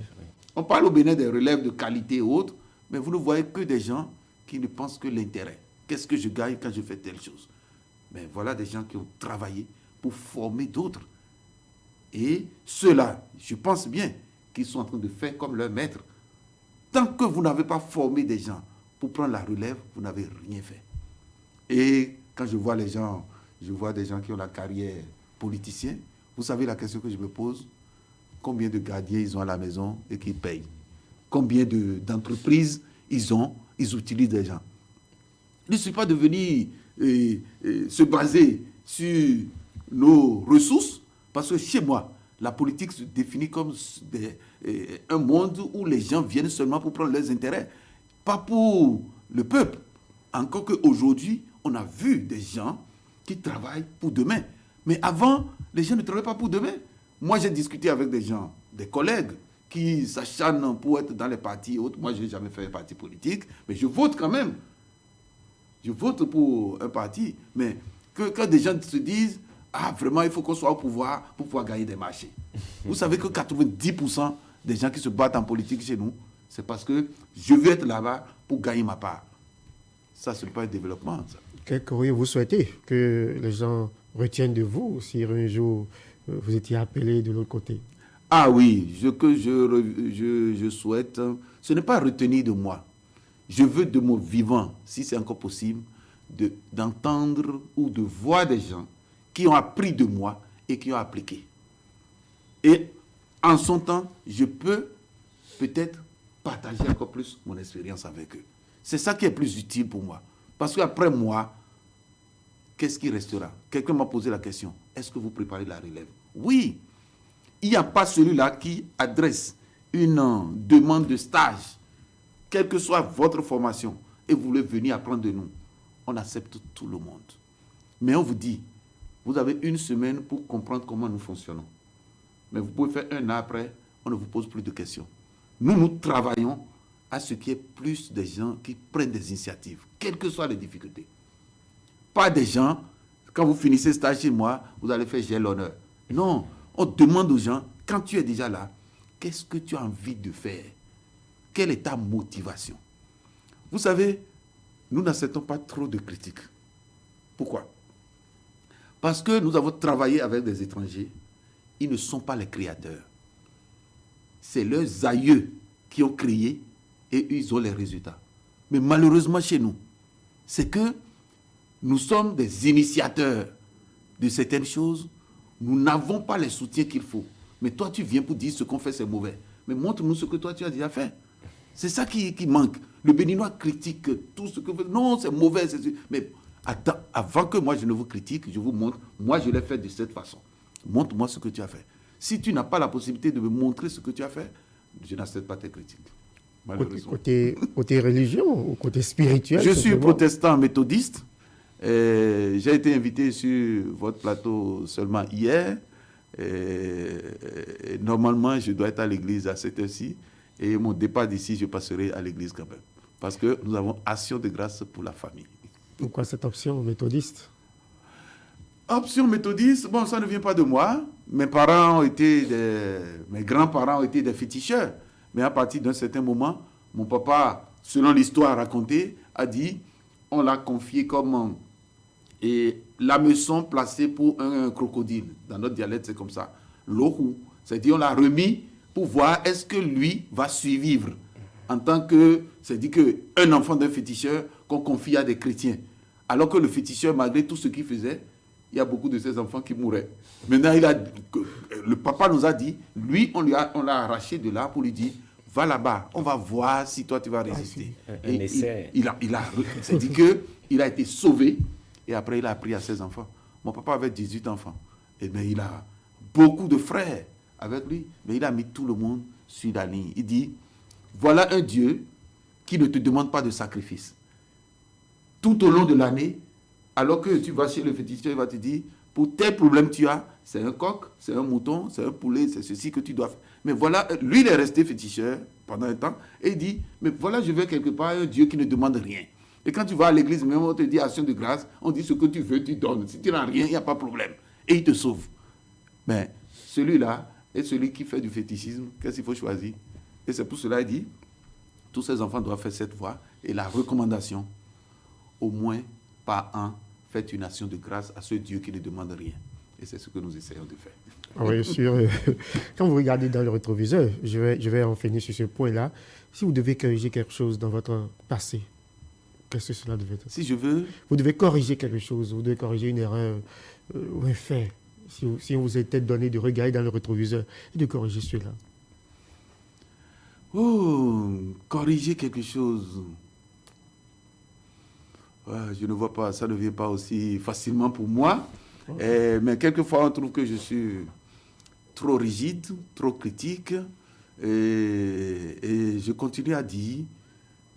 S2: On parle au Bénin des relèves de qualité et autres, mais vous ne voyez que des gens qui ne pensent que l'intérêt. Qu'est-ce que je gagne quand je fais telle chose? Mais voilà des gens qui ont travaillé pour former d'autres. Et ceux-là, je pense bien qu'ils sont en train de faire comme leur maître. Tant que vous n'avez pas formé des gens pour prendre la relève, vous n'avez rien fait. Et quand je vois les gens, je vois des gens qui ont la carrière politicien, vous savez la question que je me pose? Combien de gardiens ils ont à la maison et qu'ils payent? Combien d'entreprises ils ont, ils utilisent des gens? Il ne suffit pas de venir se baser sur nos ressources, parce que chez moi, la politique se définit comme un monde où les gens viennent seulement pour prendre leurs intérêts, pas pour le peuple. Encore qu'aujourd'hui, on a vu des gens qui travaillent pour demain. Mais avant, les gens ne travaillaient pas pour demain. Moi, j'ai discuté avec des gens, des collègues, qui s'acharnent pour être dans les partis et autres. Moi, je n'ai jamais fait un parti politique, mais je vote quand même. Je vote pour un parti. Mais quand des gens se disent, ah, vraiment, il faut qu'on soit au pouvoir pour pouvoir gagner des marchés. Vous savez que 90% des gens qui se battent en politique chez nous, c'est parce que je veux être là-bas pour gagner ma part. Ça, ce n'est pas un développement. Ça.
S1: Quel courrier vous souhaitez que les gens retiennent de vous si un jour vous étiez appelé de l'autre côté?
S2: Ah oui, ce que je souhaite, ce n'est pas retenir de moi. Je veux de mon vivant, si c'est encore possible, d'entendre ou de voir des gens qui ont appris de moi et qui ont appliqué. Et en son temps, je peux peut-être partager encore plus mon expérience avec eux. C'est ça qui est plus utile pour moi. Parce qu'après moi, qu'est-ce qui restera? Quelqu'un m'a posé la question, est-ce que vous préparez la relève? Oui. Il n'y a pas celui-là qui adresse une demande de stage, quelle que soit votre formation, et vous voulez venir apprendre de nous. On accepte tout le monde. Mais on vous dit, vous avez 1 semaine pour comprendre comment nous fonctionnons. Mais vous pouvez faire 1 an après, on ne vous pose plus de questions. Nous travaillons à ce qu'il y ait plus de gens qui prennent des initiatives, quelles que soient les difficultés. Pas des gens, quand vous finissez stage chez moi, vous allez faire j'ai l'honneur. Non, on demande aux gens, quand tu es déjà là, qu'est-ce que tu as envie de faire? Quelle est ta motivation? Vous savez, nous n'acceptons pas trop de critiques. Pourquoi? Parce que nous avons travaillé avec des étrangers. Ils ne sont pas les créateurs. C'est leurs aïeux qui ont créé et ils ont les résultats. Mais malheureusement chez nous, c'est que nous sommes des initiateurs de certaines choses. Nous n'avons pas les soutiens qu'il faut. Mais toi, tu viens pour dire ce qu'on fait, c'est mauvais. Mais montre-nous ce que toi tu as déjà fait. C'est ça qui manque. Le Béninois critique tout ce que vous... Non, c'est mauvais. Mais attends, avant que moi je ne vous critique, je vous montre. Moi, je l'ai fait de cette façon. Montre-moi ce que tu as fait. Si tu n'as pas la possibilité de me montrer ce que tu as fait, je n'accepte pas tes critiques.
S1: Côté religion ou côté spirituel?
S2: Je suis protestant méthodiste. J'ai été invité sur votre plateau seulement hier. Et normalement, je dois être à l'église à cette heure-ci. Et mon départ d'ici, je passerai à l'église quand même. Parce que nous avons action de grâce pour la famille.
S1: Pourquoi cette option méthodiste?
S2: Option méthodiste, bon, ça ne vient pas de moi. Mes grands-parents ont été des féticheurs. Mais à partir d'un certain moment, mon papa, selon l'histoire racontée, a dit, on l'a confié comme l'hameçon placé pour un crocodile. Dans notre dialecte, c'est comme ça. L'ohou, c'est-à-dire on l'a remis pour voir est-ce que lui va survivre. En tant que, c'est-à-dire qu'un enfant d'un féticheur qu'on confie à des chrétiens. Alors que le féticheur, malgré tout ce qu'il faisait, il y a beaucoup de ces enfants qui mouraient. Maintenant, le papa nous a dit, lui, on l'a arraché de là pour lui dire, va là-bas, on va voir si toi tu vas résister.
S3: Un essai.
S2: C'est-à-dire qu'il a été sauvé et après il a appris à ses enfants. Mon papa avait 18 enfants. Et bien il a beaucoup de frères avec lui, mais il a mis tout le monde sur la ligne. Il dit, voilà un Dieu qui ne te demande pas de sacrifice. Tout au long de l'année, alors que tu vas chez le féticheur, il va te dire, pour tel problème tu as, c'est un coq, c'est un mouton, c'est un poulet, c'est ceci que tu dois faire. Mais voilà, lui il est resté féticheur pendant un temps et il dit, mais voilà, je vais quelque part un Dieu qui ne demande rien. Et quand tu vas à l'église, même on te dit action de grâce, on dit ce que tu veux, tu donnes. Si tu n'as rien, il n'y a pas de problème. Et il te sauve. Mais celui-là est celui qui fait du fétichisme. Qu'est-ce qu'il faut choisir? Et c'est pour cela qu'il dit, tous ces enfants doivent faire cette voie. Et la recommandation, au moins par an, faites une action de grâce à ce Dieu qui ne demande rien. Et c'est ce que nous essayons de faire.
S1: Oui, sûr. Quand vous regardez dans le rétroviseur, je vais en finir sur ce point-là. Si vous devez corriger quelque chose dans votre passé, qu'est-ce que cela devait être?
S2: Si je veux...
S1: Vous devez corriger quelque chose, vous devez corriger une erreur ou un fait. Si on vous était donné de regarder dans le rétroviseur et de corriger cela.
S2: Oh, corriger quelque chose... je ne vois pas, ça ne vient pas aussi facilement pour moi. Mais quelquefois, on trouve que je suis trop rigide, trop critique. Et je continue à dire,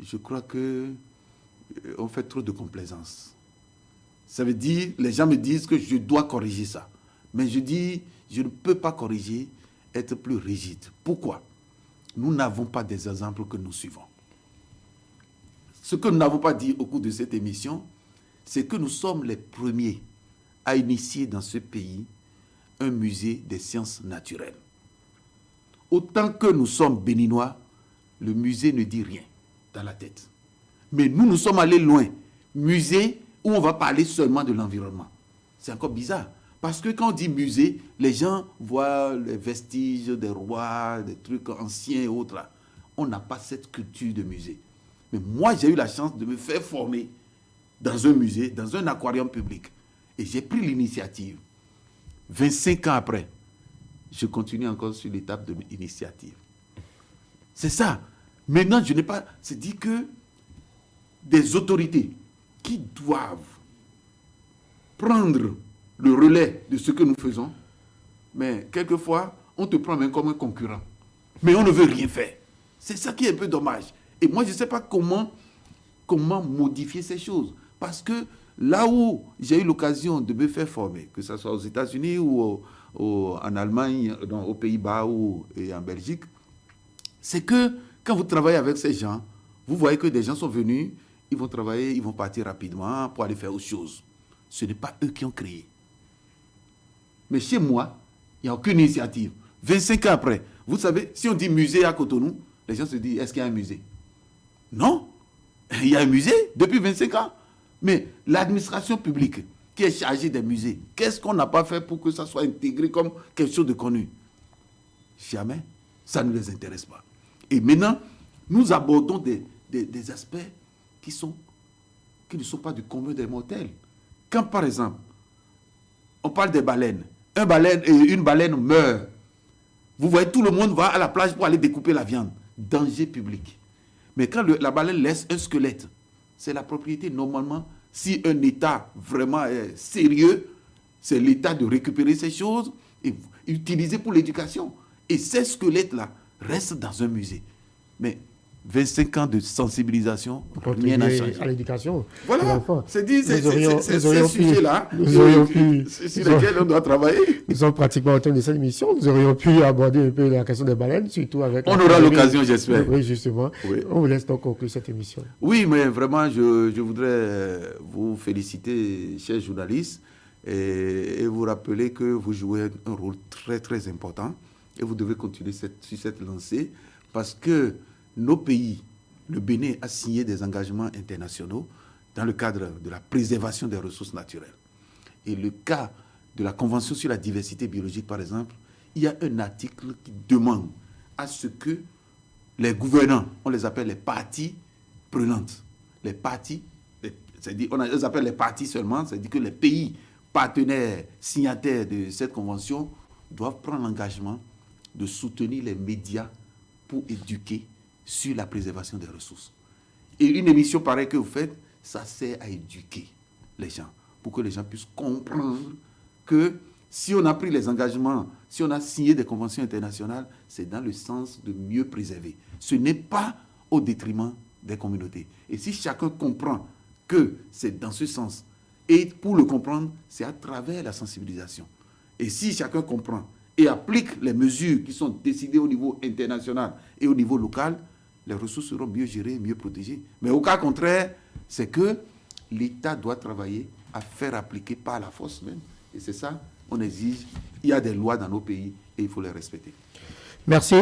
S2: je crois qu'on fait trop de complaisance. Ça veut dire, les gens me disent que je dois corriger ça. Mais je dis, je ne peux pas corriger, être plus rigide. Pourquoi? Nous n'avons pas des exemples que nous suivons. Ce que nous n'avons pas dit au cours de cette émission, c'est que nous sommes les premiers à initier dans ce pays un musée des sciences naturelles. Autant que nous sommes béninois, le musée ne dit rien dans la tête. Mais nous sommes allés loin. Musée où on va parler seulement de l'environnement. C'est encore bizarre. Parce que quand on dit musée, les gens voient les vestiges des rois, des trucs anciens et autres. On n'a pas cette culture de musée. Mais moi, j'ai eu la chance de me faire former dans un musée, dans un aquarium public. Et j'ai pris l'initiative. 25 ans après, je continue encore sur l'étape de l'initiative. C'est ça. Maintenant, je n'ai pas... C'est dit que des autorités qui doivent prendre le relais de ce que nous faisons, mais quelquefois, on te prend même comme un concurrent. Mais on ne veut rien faire. C'est ça qui est un peu dommage. Et moi, je ne sais pas comment modifier ces choses. Parce que là où j'ai eu l'occasion de me faire former, que ce soit aux États-Unis ou en Allemagne, aux Pays-Bas et en Belgique, c'est que quand vous travaillez avec ces gens, vous voyez que des gens sont venus, ils vont travailler, ils vont partir rapidement pour aller faire autre chose. Ce n'est pas eux qui ont créé. Mais chez moi, il n'y a aucune initiative. 25 ans après, vous savez, si on dit musée à Cotonou, les gens se disent, est-ce qu'il y a un musée? Non, il y a un musée depuis 25 ans. Mais l'administration publique qui est chargée des musées, qu'est-ce qu'on n'a pas fait pour que ça soit intégré comme quelque chose de connu? Jamais. Ça ne les intéresse pas. Et maintenant, nous abordons des aspects qui ne sont pas du commun des mortels. Quand, par exemple, on parle des baleines, une baleine meurt, Vous voyez, tout le monde va à la plage pour aller découper la viande. Danger public. Mais quand la baleine laisse un squelette, c'est la propriété. Normalement, si un État vraiment est sérieux, c'est l'État de récupérer ces choses et utiliser pour l'éducation. Et ces squelettes-là restent dans un musée. Mais 25 ans de sensibilisation, rien n'a changé.
S1: À l'éducation.
S2: Voilà, c'est dit, c'est ces sujets-là sur lesquels on doit travailler.
S1: Nous sommes pratiquement au terme de cette émission. Nous aurions pu aborder un peu la question des baleines, surtout avec...
S2: On aura l'occasion, j'espère.
S1: Oui, justement. Oui. On vous laisse donc conclure cette émission.
S2: Oui, mais vraiment, je voudrais vous féliciter, chers journalistes, et vous rappeler que vous jouez un rôle très, très important. Et vous devez continuer sur cette lancée, parce que nos pays, le Bénin a signé des engagements internationaux dans le cadre de la préservation des ressources naturelles. Et le cas de la Convention sur la diversité biologique, par exemple, il y a un article qui demande à ce que les gouvernants, on les appelle les parties prenantes, les parties, c'est-à-dire on les appelle les parties seulement, c'est-à-dire que les pays partenaires signataires de cette convention doivent prendre l'engagement de soutenir les médias pour éduquer sur la préservation des ressources. Et une émission pareille que vous faites, ça sert à éduquer les gens, pour que les gens puissent comprendre que si on a pris les engagements, si on a signé des conventions internationales, c'est dans le sens de mieux préserver. Ce n'est pas au détriment des communautés. Et si chacun comprend que c'est dans ce sens, et pour le comprendre, c'est à travers la sensibilisation. Et si chacun comprend et applique les mesures qui sont décidées au niveau international et au niveau local, les ressources seront mieux gérées, mieux protégées. Mais au cas contraire, c'est que l'État doit travailler à faire appliquer par la force même. Et c'est ça, on exige. Il y a des lois dans nos pays et il faut les respecter.
S1: Merci,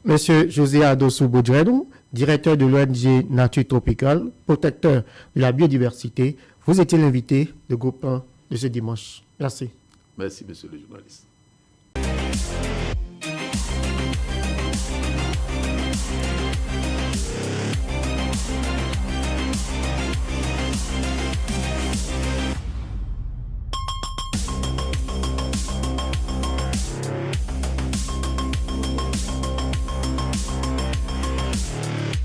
S1: M. José Adossou Bodjernou, directeur de l'ONG Nature Tropicale, protecteur de la biodiversité. Vous étiez l'invité de Groupe 1 de ce dimanche. Merci.
S2: Merci, monsieur le journaliste.